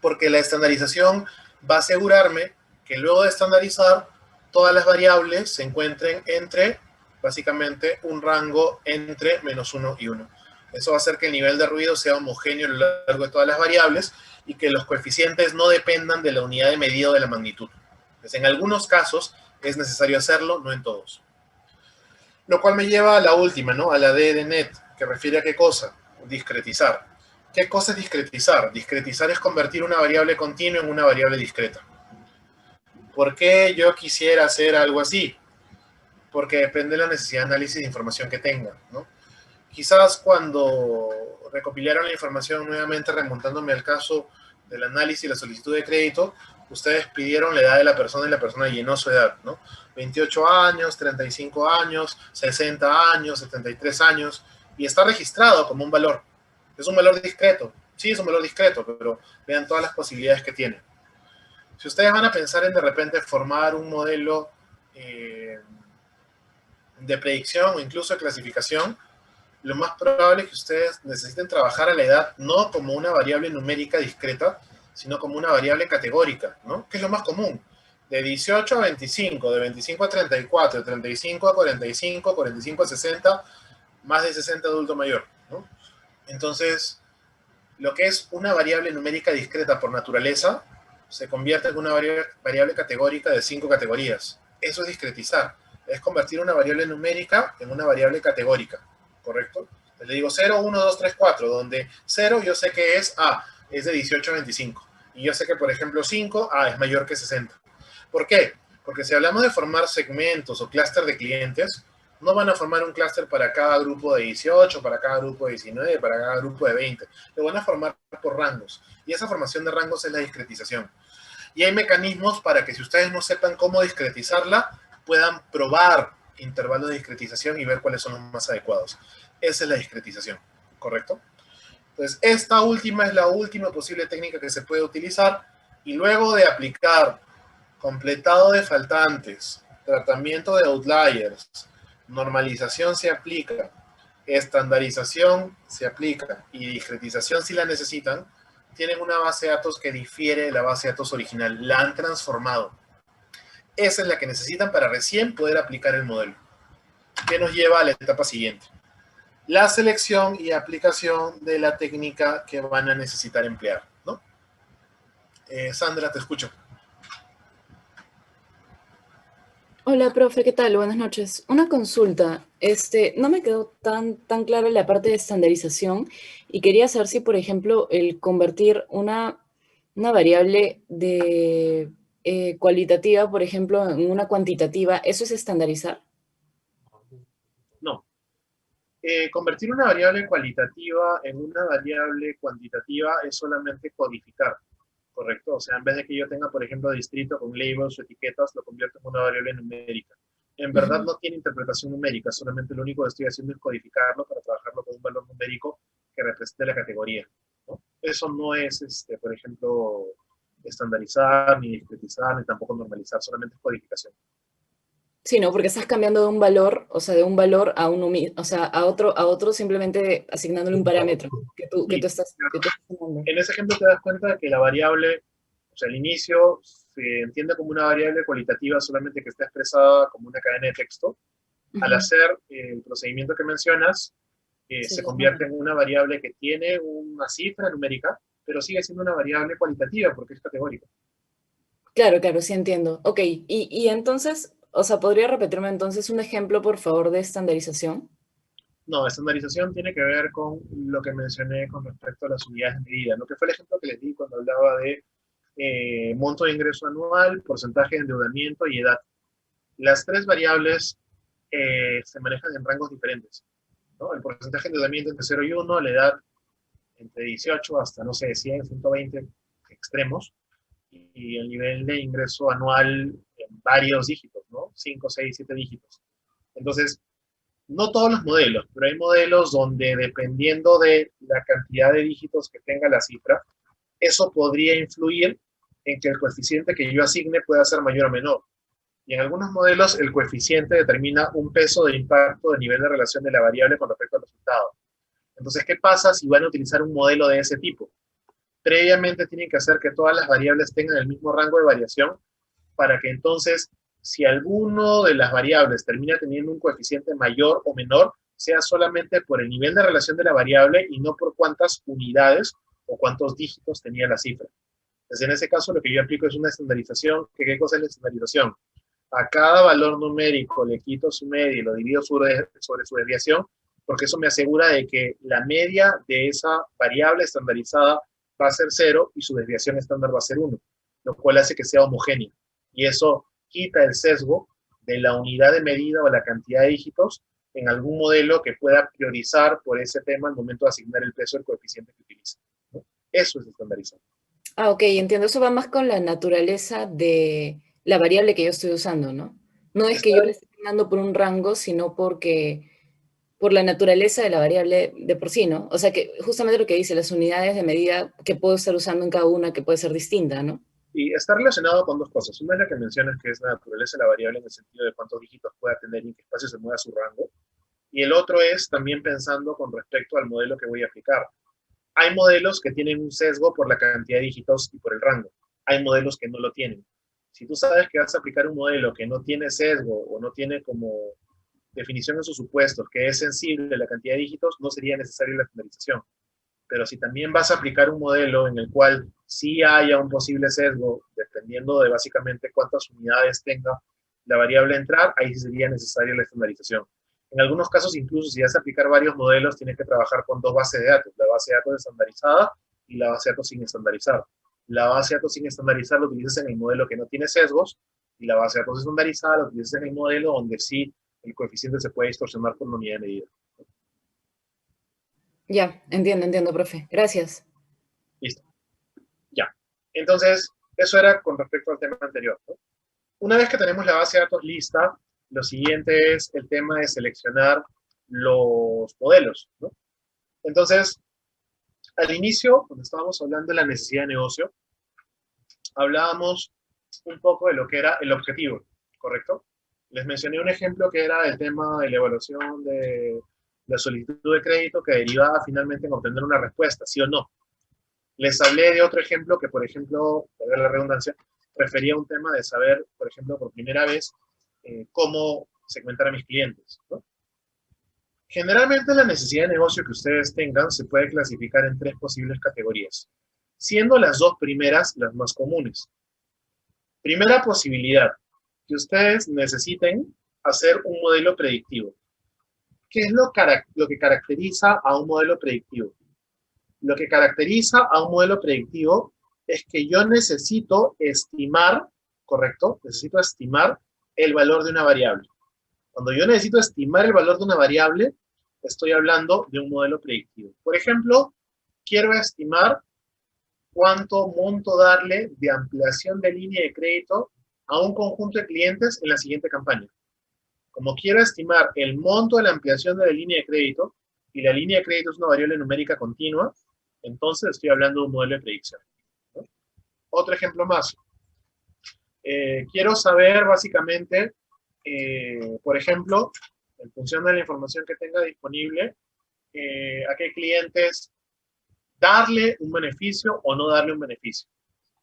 Porque la estandarización va a asegurarme que luego de estandarizar, todas las variables se encuentren entre, básicamente, un rango entre -1 y 1. Eso va a hacer que el nivel de ruido sea homogéneo a lo largo de todas las variables y que los coeficientes no dependan de la unidad de medida de la magnitud. Entonces, en algunos casos es necesario hacerlo, no en todos. Lo cual me lleva a la última, ¿no? A la D de NET, que refiere a qué cosa? Discretizar. ¿Qué cosa es discretizar? Discretizar es convertir una variable continua en una variable discreta. ¿Por qué yo quisiera hacer algo así? Porque depende de la necesidad de análisis de información que tenga, ¿no? Quizás cuando recopilaron la información, nuevamente remontándome al caso del análisis y la solicitud de crédito, ustedes pidieron la edad de la persona y la persona llenó su edad, ¿no? 28 años, 35 años, 60 años, 73 años, y está registrado como un valor. Es un valor discreto. Sí, es un valor discreto, pero vean todas las posibilidades que tiene. Si ustedes van a pensar en de repente formar un modelo eh, de predicción o incluso de clasificación, lo más probable es que ustedes necesiten trabajar a la edad no como una variable numérica discreta, sino como una variable categórica, ¿no? Que es lo más común. De 18 a 25, de 25 a 34, de 35 a 45, 45 a 60, más de 60 adulto mayor, ¿no? Entonces, lo que es una variable numérica discreta por naturaleza se convierte en una variable categórica de 5 categorías. Eso es discretizar. Es convertir una variable numérica en una variable categórica. ¿Correcto? Le digo 0, 1, 2, 3, 4, donde 0 yo sé que es A, es de 18 a 25. Y yo sé que, por ejemplo, 5, A es mayor que 60. ¿Por qué? Porque si hablamos de formar segmentos o clúster de clientes, no van a formar un clúster para cada grupo de 18, para cada grupo de 19, para cada grupo de 20. Lo van a formar por rangos. Y esa formación de rangos es la discretización. Y hay mecanismos para que si ustedes no sepan cómo discretizarla, puedan probar intervalos de discretización y ver cuáles son los más adecuados. Esa es la discretización, ¿correcto? Entonces, esta última es la última posible técnica que se puede utilizar y luego de aplicar completado de faltantes, tratamiento de outliers, normalización se aplica, estandarización se aplica y discretización si la necesitan, tienen una base de datos que difiere de la base de datos original, la han transformado. Esa es la que necesitan para recién poder aplicar el modelo, que nos lleva a la etapa siguiente. La selección y aplicación de la técnica que van a necesitar emplear, ¿no? Sandra, te escucho. Hola, profe, ¿qué tal? Buenas noches. Una consulta. No me quedó tan clara la parte de estandarización y quería saber si, por ejemplo, el convertir una variable de cualitativa, por ejemplo, en una cuantitativa, ¿eso es estandarizar? No. Convertir una variable cualitativa en una variable cuantitativa es solamente codificar, ¿correcto? O sea, en vez de que yo tenga, por ejemplo, distrito con labels o etiquetas, lo convierto en una variable numérica. En verdad Ujú. no tiene interpretación numérica, solamente lo único que estoy haciendo es codificarlo para trabajarlo con un valor numérico que represente la categoría, ¿no? Eso no es, por ejemplo, estandarizar, ni discretizar, ni tampoco normalizar, solamente es codificación. Sí, ¿no? Porque estás cambiando de un valor, o sea, de un valor a uno o sea, a otro simplemente asignándole un parámetro Y que tú estás tomando. en ese ejemplo te das cuenta de que la variable, o sea, el inicio se entiende como una variable cualitativa solamente que está expresada como una cadena de texto. Al Ujú. hacer el procedimiento que mencionas, Sí, se los convierte nombres. en una variable que tiene una cifra numérica, pero sigue siendo una variable cualitativa porque es categórica. Claro, claro, sí entiendo. Ok, y entonces, o sea, ¿podría repetirme entonces un ejemplo, por favor, de estandarización? No, estandarización tiene que ver con lo que mencioné con respecto a las unidades de medida, lo que fue el ejemplo que les di cuando hablaba de monto de ingreso anual, porcentaje de endeudamiento y edad. Las tres variables se manejan en rangos diferentes, ¿no? El porcentaje de endeudamiento entre 0 y 1, la edad entre 18 hasta, no sé, 100, 120 extremos, y el nivel de ingreso anual en varios dígitos, ¿no? 5, 6, 7 dígitos. Entonces, no todos los modelos, pero hay modelos donde dependiendo de la cantidad de dígitos que tenga la cifra, eso podría influir en que el coeficiente que yo asigne pueda ser mayor o menor. Y en algunos modelos el coeficiente determina un peso de impacto de nivel de relación de la variable con respecto al resultado. Entonces, ¿qué pasa si van a utilizar un modelo de ese tipo? Previamente tienen que hacer que todas las variables tengan el mismo rango de variación para que entonces, si alguno de las variables termina teniendo un coeficiente mayor o menor, sea solamente por el nivel de relación de la variable y no por cuántas unidades o cuántos dígitos tenía la cifra. Entonces, en ese caso, lo que yo aplico es una estandarización. ¿Qué cosa es la estandarización? A cada valor numérico le quito su media y lo divido sobre su desviación, porque eso me asegura de que la media de esa variable estandarizada va a ser cero y su desviación estándar va a ser uno, lo cual hace que sea homogénea. Y eso quita el sesgo de la unidad de medida o la cantidad de dígitos en algún modelo que pueda priorizar por ese tema al momento de asignar el peso del coeficiente que utiliza, ¿no? Eso es estandarizado. Ah, ok, entiendo. Eso va más con la naturaleza de la variable que yo estoy usando, ¿no? No es que yo le esté dando por un rango, sino por la naturaleza de la variable de por sí, ¿no? O sea que justamente lo que dice, las unidades de medida que puedo estar usando en cada una, que puede ser distinta, ¿no? Y está relacionado con dos cosas. Una es la que mencionas, que es la naturaleza de la variable en el sentido de cuántos dígitos pueda tener y en qué espacio se mueva su rango. Y el otro es también pensando con respecto al modelo que voy a aplicar. Hay modelos que tienen un sesgo por la cantidad de dígitos y por el rango. Hay modelos que no lo tienen. Si tú sabes que vas a aplicar un modelo que no tiene sesgo o no tiene como definición en sus supuestos, que es sensible a la cantidad de dígitos, no sería necesaria la estandarización. Pero si también vas a aplicar un modelo en el cual sí haya un posible sesgo, dependiendo de básicamente cuántas unidades tenga la variable a entrar, ahí sí sería necesaria la estandarización. En algunos casos, incluso si vas a aplicar varios modelos, tienes que trabajar con dos bases de datos, la base de datos estandarizada y la base de datos sin estandarizar. La base de datos sin estandarizar lo utilizas en el modelo que no tiene sesgos y la base de datos estandarizada lo utilizas en el modelo donde sí el coeficiente se puede distorsionar con una unidad de medida. Ya, entiendo, profe. Gracias. Listo. Ya. Entonces, eso era con respecto al tema anterior, ¿no? Una vez que tenemos la base de datos lista, lo siguiente es el tema de seleccionar los modelos, ¿no? Entonces, al inicio, cuando estábamos hablando de la necesidad de negocio, hablábamos un poco de lo que era el objetivo, ¿correcto? Les mencioné un ejemplo que era el tema de la evaluación de la solicitud de crédito que derivaba finalmente en obtener una respuesta, sí o no. Les hablé de otro ejemplo que, por ejemplo, para la redundancia, refería a un tema de saber, por ejemplo, por primera vez, cómo segmentar a mis clientes, ¿no? Generalmente la necesidad de negocio que ustedes tengan se puede clasificar en tres posibles categorías, siendo las dos primeras las más comunes. Primera posibilidad, que ustedes necesiten hacer un modelo predictivo. ¿Qué es lo que caracteriza a un modelo predictivo? Lo que caracteriza a un modelo predictivo es que yo necesito estimar, ¿correcto? Necesito estimar el valor de una variable. Cuando yo necesito estimar el valor de una variable, estoy hablando de un modelo predictivo. Por ejemplo, quiero estimar cuánto monto darle de ampliación de línea de crédito a un conjunto de clientes en la siguiente campaña. Como quiero estimar el monto de la ampliación de la línea de crédito, y la línea de crédito es una variable numérica continua, entonces estoy hablando de un modelo de predicción, ¿no? Otro ejemplo más. Quiero saber básicamente, por ejemplo, en función de la información que tenga disponible, a qué clientes darle un beneficio o no darle un beneficio.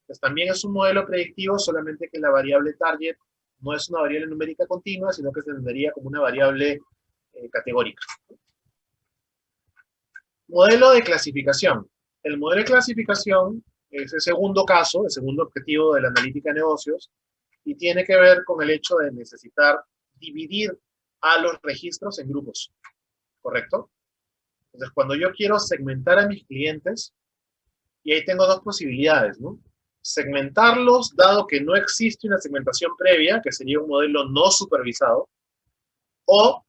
Pues también es un modelo predictivo, solamente que la variable target no es una variable numérica continua, sino que se entendería como una variable categórica. Modelo de clasificación. El modelo de clasificación es el segundo caso, el segundo objetivo de la analítica de negocios, y tiene que ver con el hecho de necesitar dividir a los registros en grupos, ¿correcto? Entonces, cuando yo quiero segmentar a mis clientes, y ahí tengo dos posibilidades, ¿no? Segmentarlos, dado que no existe una segmentación previa, que sería un modelo no supervisado, o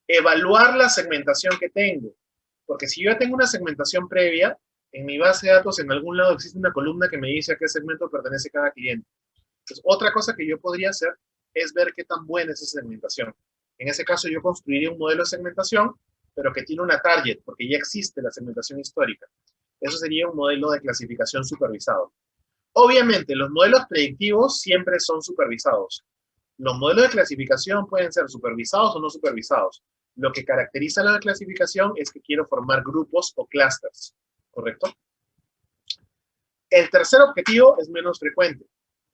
evaluar la segmentación que tengo. Porque si yo ya tengo una segmentación previa, en mi base de datos en algún lado existe una columna que me dice a qué segmento pertenece cada cliente. Entonces, otra cosa que yo podría hacer es ver qué tan buena es esa segmentación. En ese caso, yo construiría un modelo de segmentación, pero que tiene una target, porque ya existe la segmentación histórica. Eso sería un modelo de clasificación supervisado. Obviamente, los modelos predictivos siempre son supervisados. Los modelos de clasificación pueden ser supervisados o no supervisados. Lo que caracteriza la clasificación es que quiero formar grupos o clusters, ¿correcto? El tercer objetivo es menos frecuente.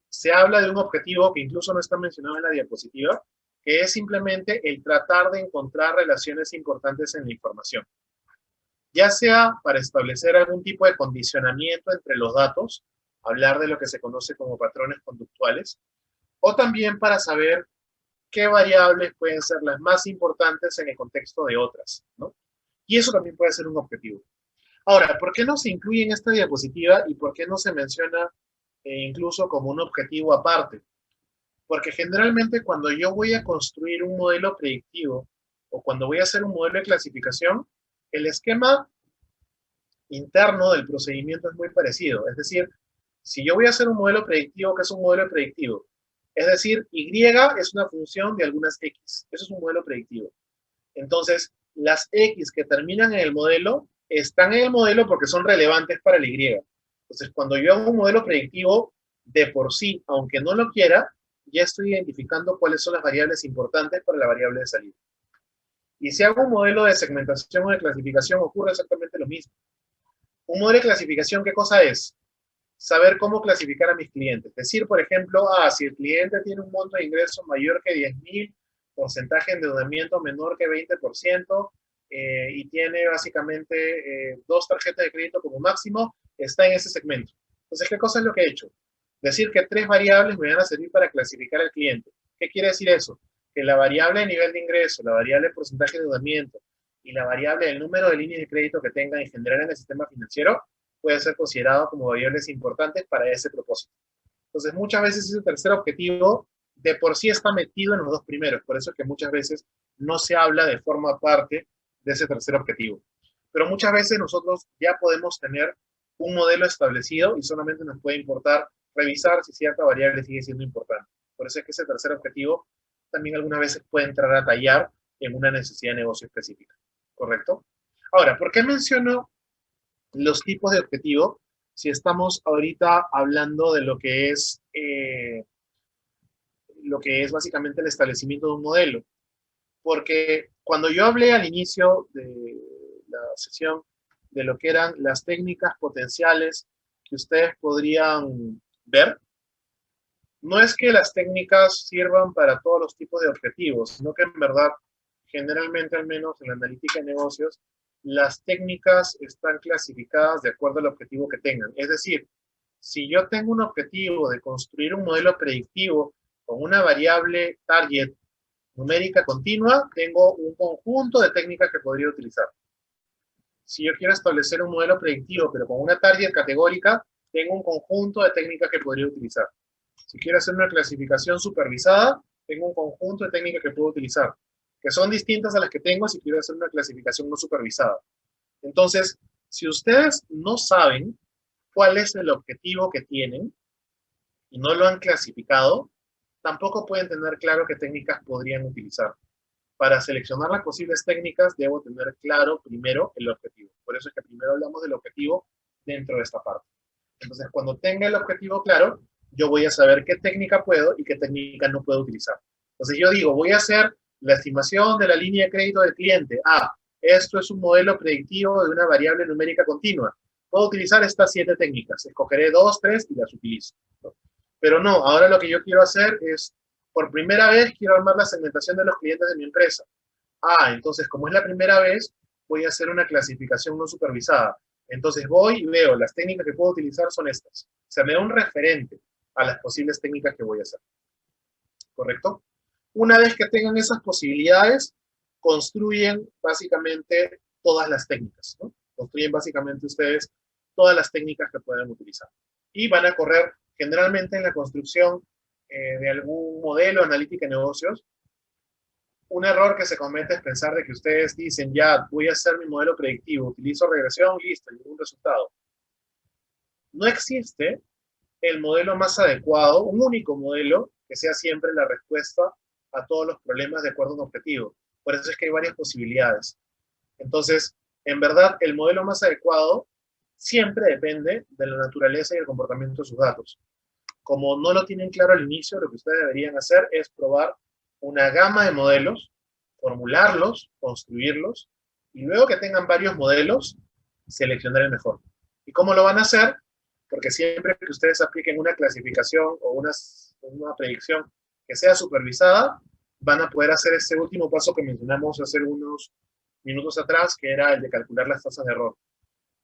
Se habla de un objetivo que incluso no está mencionado en la diapositiva, que es simplemente el tratar de encontrar relaciones importantes en la información. Ya sea para establecer algún tipo de condicionamiento entre los datos, hablar de lo que se conoce como patrones conductuales, o también para saber qué variables pueden ser las más importantes en el contexto de otras, ¿no? Y eso también puede ser un objetivo. Ahora, ¿por qué no se incluye en esta diapositiva y por qué no se menciona incluso como un objetivo aparte? Porque generalmente cuando yo voy a construir un modelo predictivo o cuando voy a hacer un modelo de clasificación, el esquema interno del procedimiento es muy parecido. Es decir, si yo voy a hacer un modelo predictivo, ¿qué es un modelo predictivo? Es decir, Y es una función de algunas X. Eso es un modelo predictivo. Entonces, las X que terminan en el modelo están en el modelo porque son relevantes para el Y. Entonces, cuando yo hago un modelo predictivo, de por sí, aunque no lo quiera, ya estoy identificando cuáles son las variables importantes para la variable de salida. Y si hago un modelo de segmentación o de clasificación, ocurre exactamente lo mismo. Un modelo de clasificación, ¿qué cosa es? Saber cómo clasificar a mis clientes. Decir, por ejemplo, si el cliente tiene un monto de ingreso mayor que 10.000, porcentaje de endeudamiento menor que 20%, y tiene básicamente 2 tarjetas de crédito como máximo, está en ese segmento. Entonces, ¿qué cosa es lo que he hecho? Decir que 3 variables me van a servir para clasificar al cliente. ¿Qué quiere decir eso? Que la variable de nivel de ingreso, la variable de porcentaje de endeudamiento y la variable del número de líneas de crédito que tenga en general en el sistema financiero puede ser considerado como variables importantes para ese propósito. Entonces, muchas veces ese tercer objetivo de por sí está metido en los 2 primeros, por eso es que muchas veces no se habla de forma parte de ese tercer objetivo. Pero muchas veces nosotros ya podemos tener un modelo establecido y solamente nos puede importar revisar si cierta variable sigue siendo importante. Por eso es que ese tercer objetivo también algunas veces puede entrar a tallar en una necesidad de negocio específica. ¿Correcto? Ahora, ¿por qué menciono los tipos de objetivo si estamos ahorita hablando de lo que es básicamente el establecimiento de un modelo? Porque cuando yo hablé al inicio de la sesión de lo que eran las técnicas potenciales que ustedes podrían ver, no es que las técnicas sirvan para todos los tipos de objetivos, sino que en verdad, generalmente, al menos en la analítica de negocios, las técnicas están clasificadas de acuerdo al objetivo que tengan. Es decir, si yo tengo un objetivo de construir un modelo predictivo con una variable target numérica continua, tengo un conjunto de técnicas que podría utilizar. Si yo quiero establecer un modelo predictivo, pero con una target categórica, tengo un conjunto de técnicas que podría utilizar. Si quiero hacer una clasificación supervisada, tengo un conjunto de técnicas que puedo utilizar, que son distintas a las que tengo si quiero hacer una clasificación no supervisada. Entonces, si ustedes no saben cuál es el objetivo que tienen y no lo han clasificado, tampoco pueden tener claro qué técnicas podrían utilizar. Para seleccionar las posibles técnicas, debo tener claro primero el objetivo. Por eso es que primero hablamos del objetivo dentro de esta parte. Entonces, cuando tenga el objetivo claro, yo voy a saber qué técnica puedo y qué técnica no puedo utilizar. Entonces, yo digo, voy a hacer la estimación de la línea de crédito del cliente. Esto es un modelo predictivo de una variable numérica continua. Puedo utilizar estas 7 técnicas. Escogeré 2, 3 y las utilizo. Pero no, ahora lo que yo quiero hacer es, por primera vez, quiero armar la segmentación de los clientes de mi empresa. Entonces, como es la primera vez, voy a hacer una clasificación no supervisada. Entonces voy y veo, las técnicas que puedo utilizar son estas. O sea, me da un referente a las posibles técnicas que voy a hacer. ¿Correcto? Una vez que tengan esas posibilidades, construyen básicamente todas las técnicas, ¿no? Construyen básicamente ustedes todas las técnicas que pueden utilizar. Y van a correr generalmente en la construcción de algún modelo analítica de negocios. Un error que se comete es pensar de que ustedes dicen, ya, voy a hacer mi modelo predictivo, utilizo regresión, listo, ningún resultado. No existe el modelo más adecuado, un único modelo que sea siempre la respuesta a todos los problemas de acuerdo a un objetivo. Por eso es que hay varias posibilidades. Entonces, en verdad, el modelo más adecuado siempre depende de la naturaleza y el comportamiento de sus datos. Como no lo tienen claro al inicio, lo que ustedes deberían hacer es probar una gama de modelos, formularlos, construirlos, y luego que tengan varios modelos, seleccionar el mejor. ¿Y cómo lo van a hacer? Porque siempre que ustedes apliquen una clasificación o una predicción que sea supervisada, van a poder hacer ese último paso que mencionamos hace unos minutos atrás, que era el de calcular las tasas de error.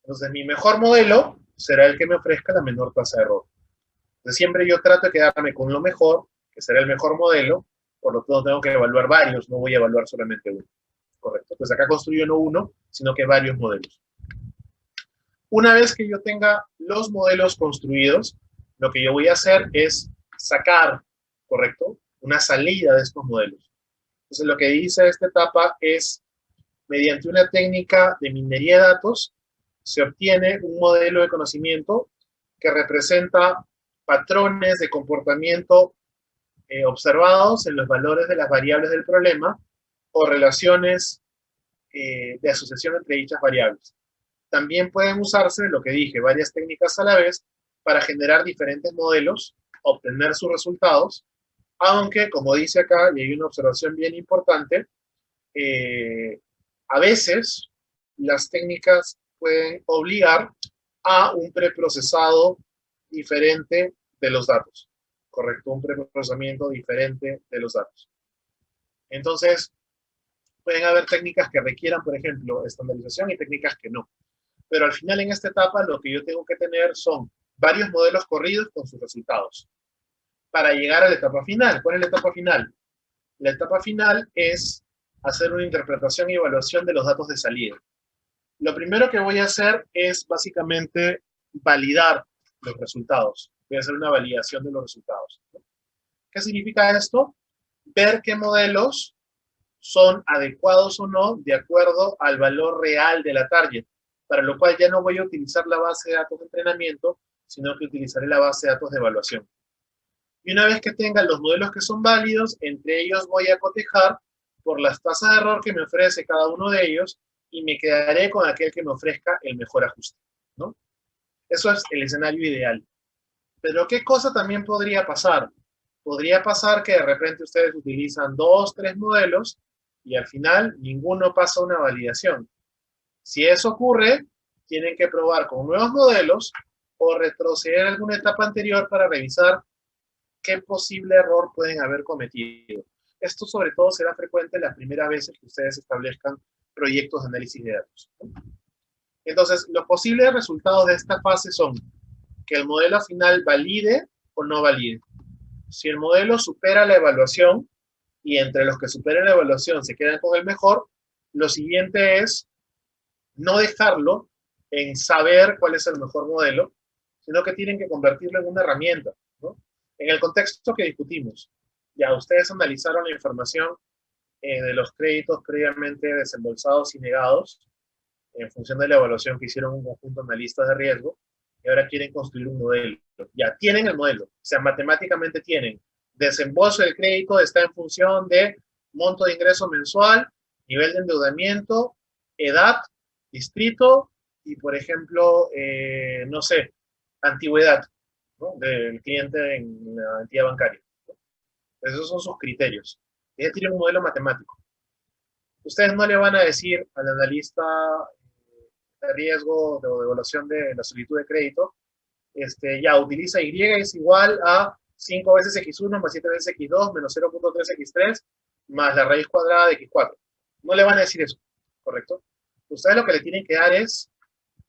Entonces, mi mejor modelo será el que me ofrezca la menor tasa de error. Entonces, siempre yo trato de quedarme con lo mejor, que será el mejor modelo, por lo tanto tengo que evaluar varios, no voy a evaluar solamente uno. Correcto. Pues acá construyo no uno, sino que varios modelos. Una vez que yo tenga los modelos construidos, lo que yo voy a hacer es sacar, ¿correcto?, una salida de estos modelos. Entonces, lo que dice esta etapa es, mediante una técnica de minería de datos, se obtiene un modelo de conocimiento que representa patrones de comportamiento observados en los valores de las variables del problema o relaciones de asociación entre dichas variables. También pueden usarse, lo que dije, varias técnicas a la vez para generar diferentes modelos, obtener sus resultados, aunque, como dice acá, y hay una observación bien importante, a veces las técnicas pueden obligar a un preprocesado diferente de los datos, ¿correcto? Un preprocesamiento diferente de los datos. Entonces, pueden haber técnicas que requieran, por ejemplo, estandarización y técnicas que no. Pero al final, en esta etapa, lo que yo tengo que tener son varios modelos corridos con sus resultados para llegar a la etapa final. ¿Cuál es la etapa final? La etapa final es hacer una interpretación y evaluación de los datos de salida. Lo primero que voy a hacer es básicamente validar los resultados. Voy a hacer una validación de los resultados. ¿Qué significa esto? Ver qué modelos son adecuados o no de acuerdo al valor real de la target, para lo cual ya no voy a utilizar la base de datos de entrenamiento, sino que utilizaré la base de datos de evaluación. Y una vez que tenga los modelos que son válidos, entre ellos voy a cotejar por las tasas de error que me ofrece cada uno de ellos y me quedaré con aquel que me ofrezca el mejor ajuste, ¿no? Eso es el escenario ideal. Pero ¿qué cosa también podría pasar? Podría pasar que de repente ustedes utilizan 2, 3 modelos y al final ninguno pasa una validación. Si eso ocurre, tienen que probar con nuevos modelos o retroceder a alguna etapa anterior para revisar qué posible error pueden haber cometido. Esto sobre todo será frecuente las primeras veces que ustedes establezcan proyectos de análisis de datos. Entonces, los posibles resultados de esta fase son que el modelo final valide o no valide. Si el modelo supera la evaluación y entre los que superen la evaluación se quedan con el mejor, lo siguiente es no dejarlo en saber cuál es el mejor modelo, sino que tienen que convertirlo en una herramienta, ¿no? En el contexto que discutimos, ya ustedes analizaron la información de los créditos previamente desembolsados y negados en función de la evaluación que hicieron un conjunto de analistas de riesgo, y ahora quieren construir un modelo. Ya tienen el modelo, o sea, matemáticamente tienen desembolso del crédito, está en función de monto de ingreso mensual, nivel de endeudamiento, edad, distrito y, por ejemplo, no sé, antigüedad, ¿no?, del cliente en la entidad bancaria, ¿no? Esos son sus criterios. Ella tiene un modelo matemático. Ustedes no le van a decir al analista de riesgo de evaluación de la solicitud de crédito, ya utiliza Y es igual a 5 veces X1 más 7 veces X2 menos 0.3 X3 más la raíz cuadrada de X4. No le van a decir eso, ¿correcto? Ustedes lo que le tienen que dar es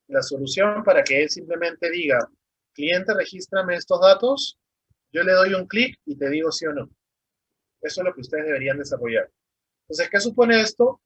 la solución para que él simplemente diga, cliente, regístrame estos datos, yo le doy un clic y te digo sí o no. Eso es lo que ustedes deberían desarrollar. Entonces, ¿qué supone esto?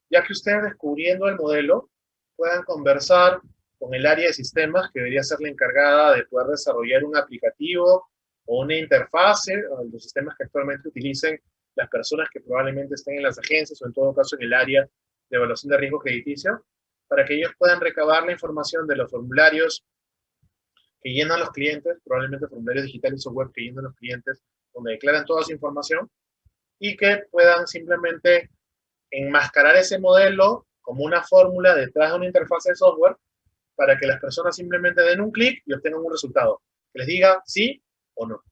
Ya que ustedes descubriendo el modelo puedan conversar con el área de sistemas, que debería ser la encargada de poder desarrollar un aplicativo o una interfase, o los sistemas que actualmente utilicen las personas que probablemente estén en las agencias o en todo caso en el área de evaluación de riesgo crediticio, para que ellos puedan recabar la información de los formularios que llenan los clientes, probablemente formularios digitales o web que llenan los clientes, donde declaran toda su información, y que puedan simplemente enmascarar ese modelo como una fórmula detrás de una interfaz de software para que las personas simplemente den un clic y obtengan un resultado que les diga sí o no.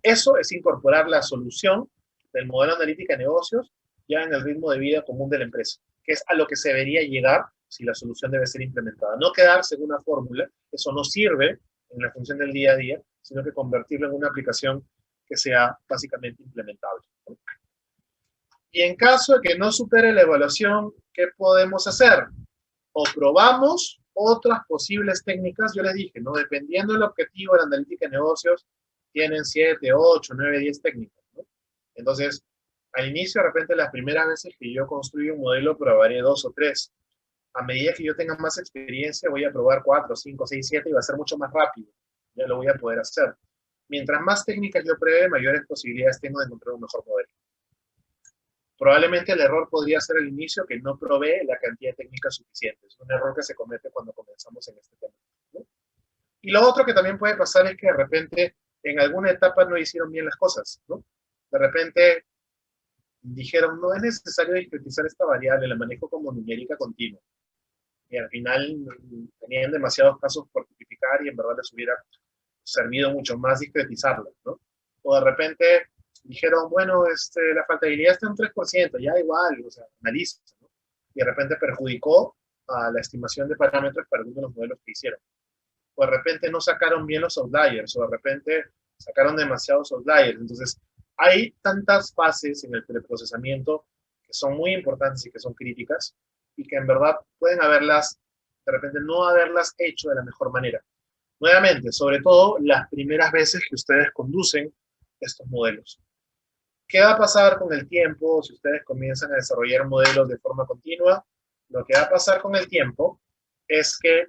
Eso es incorporar la solución del modelo analítica de negocios ya en el ritmo de vida común de la empresa, que es a lo que se debería llegar si la solución debe ser implementada. No quedarse en una fórmula, eso no sirve en la función del día a día, sino que convertirlo en una aplicación que sea básicamente implementable. Y en caso de que no supere la evaluación, ¿qué podemos hacer? O probamos otras posibles técnicas, yo les dije, ¿no? Dependiendo del objetivo de la analítica de negocios, tienen 7, 8, 9, 10 técnicas, ¿no? Entonces, al inicio, de repente, las primeras veces que yo construyo un modelo, probaré 2 o 3. A medida que yo tenga más experiencia, voy a probar 4, 5, 6, 7 y va a ser mucho más rápido. Ya lo voy a poder hacer. Mientras más técnicas yo pruebe, mayores posibilidades tengo de encontrar un mejor modelo. Probablemente el error podría ser al inicio que no provee la cantidad de técnicas suficientes. Es un error que se comete cuando comenzamos en este tema, ¿no? Y lo otro que también puede pasar es que de repente en alguna etapa no hicieron bien las cosas, ¿no? De repente dijeron, no es necesario discretizar esta variable, la manejo como numérica continua. y al final tenían demasiados casos por tipificar y en verdad les hubiera servido mucho más discretizarlo, ¿no? O de repente dijeron, bueno, la faltabilidad está en 3%, ya igual, o sea, analiza, ¿no? Y de repente perjudicó a la estimación de parámetros para algunos de los modelos que hicieron. O de repente no sacaron bien los outliers, o de repente sacaron demasiados outliers. Entonces, hay tantas fases en el preprocesamiento que son muy importantes y que son críticas, y que en verdad pueden haberlas, de repente no haberlas hecho de la mejor manera. Nuevamente, sobre todo las primeras veces que ustedes conducen estos modelos. ¿Qué va a pasar con el tiempo si ustedes comienzan a desarrollar modelos de forma continua? Lo que va a pasar con el tiempo es que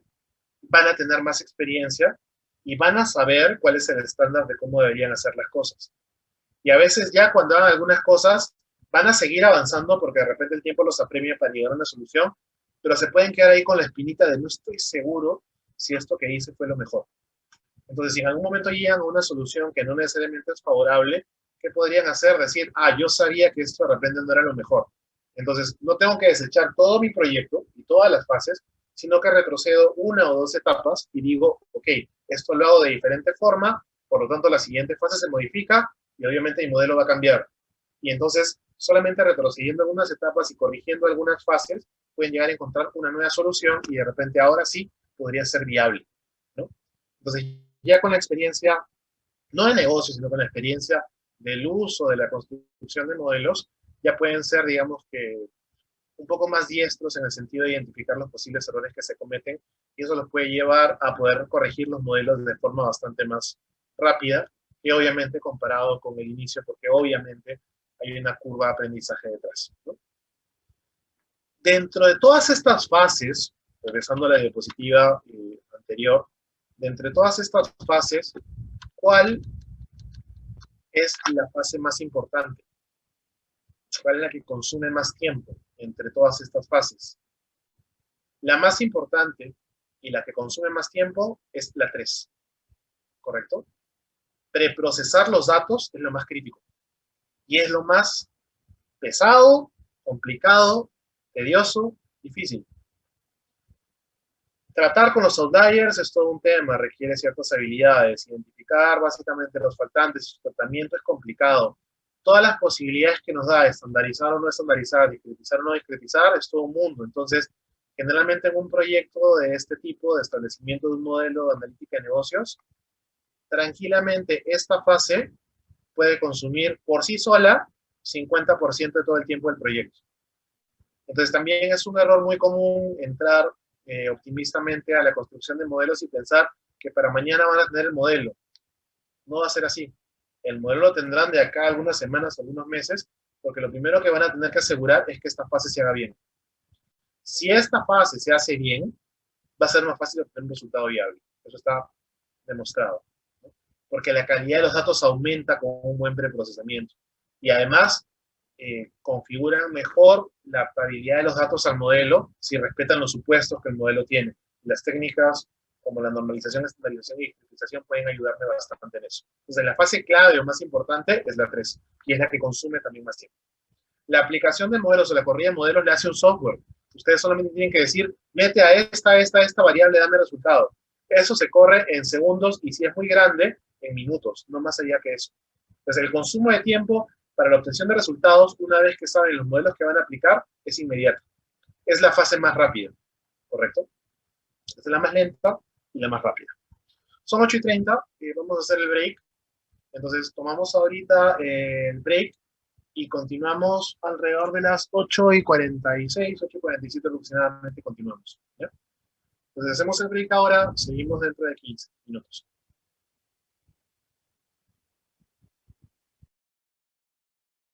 van a tener más experiencia y van a saber cuál es el estándar de cómo deberían hacer las cosas. Y a veces ya cuando hagan algunas cosas, van a seguir avanzando porque de repente el tiempo los apremia para llegar a una solución, pero se pueden quedar ahí con la espinita de no estoy seguro si esto que hice fue lo mejor. Entonces, si en algún momento llegan a una solución que no necesariamente es favorable, ¿qué podrían hacer? Decir, yo sabía que esto de repente no era lo mejor. Entonces, no tengo que desechar todo mi proyecto y todas las fases, sino que retrocedo una o dos etapas y digo, ok, esto lo hago de diferente forma, por lo tanto la siguiente fase se modifica y obviamente mi modelo va a cambiar. Y entonces, solamente retrocediendo algunas etapas y corrigiendo algunas fases, pueden llegar a encontrar una nueva solución y de repente ahora sí podría ser viable, ¿no? Entonces, ya con la experiencia, no de negocio, sino con la experiencia del uso de la construcción de modelos, ya pueden ser, digamos que, un poco más diestros en el sentido de identificar los posibles errores que se cometen, y eso los puede llevar a poder corregir los modelos de forma bastante más rápida, y obviamente comparado con el inicio, porque obviamente hay una curva de aprendizaje detrás, ¿no? Dentro de todas estas fases, regresando a la diapositiva anterior, de entre todas estas fases, ¿cuál es la fase más importante? ¿Cuál es la que consume más tiempo entre todas estas fases? La más importante y la que consume más tiempo es la 3, ¿correcto? Preprocesar los datos es lo más crítico y es lo más pesado, complicado, tedioso, difícil. Tratar con los outliers es todo un tema, requiere ciertas habilidades. Identificar básicamente los faltantes y su tratamiento es complicado. Todas las posibilidades que nos da, estandarizar o no estandarizar, discretizar o no discretizar, es todo un mundo. Entonces, generalmente en un proyecto de este tipo, de establecimiento de un modelo de analítica de negocios, tranquilamente esta fase puede consumir por sí sola 50% de todo el tiempo del proyecto. Entonces, también es un error muy común entrar optimistamente a la construcción de modelos y pensar que para mañana van a tener el modelo. No va a ser así. El modelo lo tendrán de acá a algunas semanas, algunos meses, porque lo primero que van a tener que asegurar es que esta fase se haga bien. Si esta fase se hace bien, va a ser más fácil obtener un resultado viable. Eso está demostrado, ¿no? Porque la calidad de los datos aumenta con un buen preprocesamiento. Y además, configuran mejor la aplicabilidad de los datos al modelo si respetan los supuestos que el modelo tiene. Las técnicas como la normalización, estandarización y discretización pueden ayudarme bastante en eso. Entonces, la fase clave o más importante es la 3, y es la que consume también más tiempo. La aplicación de modelos o la corrida de modelos le hace un software. Ustedes solamente tienen que decir, mete a esta variable, dame resultado. Eso se corre en segundos y si es muy grande, en minutos, no más allá que eso. Entonces, el consumo de tiempo para la obtención de resultados, una vez que saben los modelos que van a aplicar, es inmediato. Es la fase más rápida, ¿correcto? Esta es la más lenta y la más rápida. Son 8:30, vamos a hacer el break. Entonces, tomamos ahorita el break y continuamos alrededor de las 8:46, 8:47 aproximadamente, continuamos, ¿ya? Entonces, hacemos el break ahora, seguimos dentro de 15 minutos.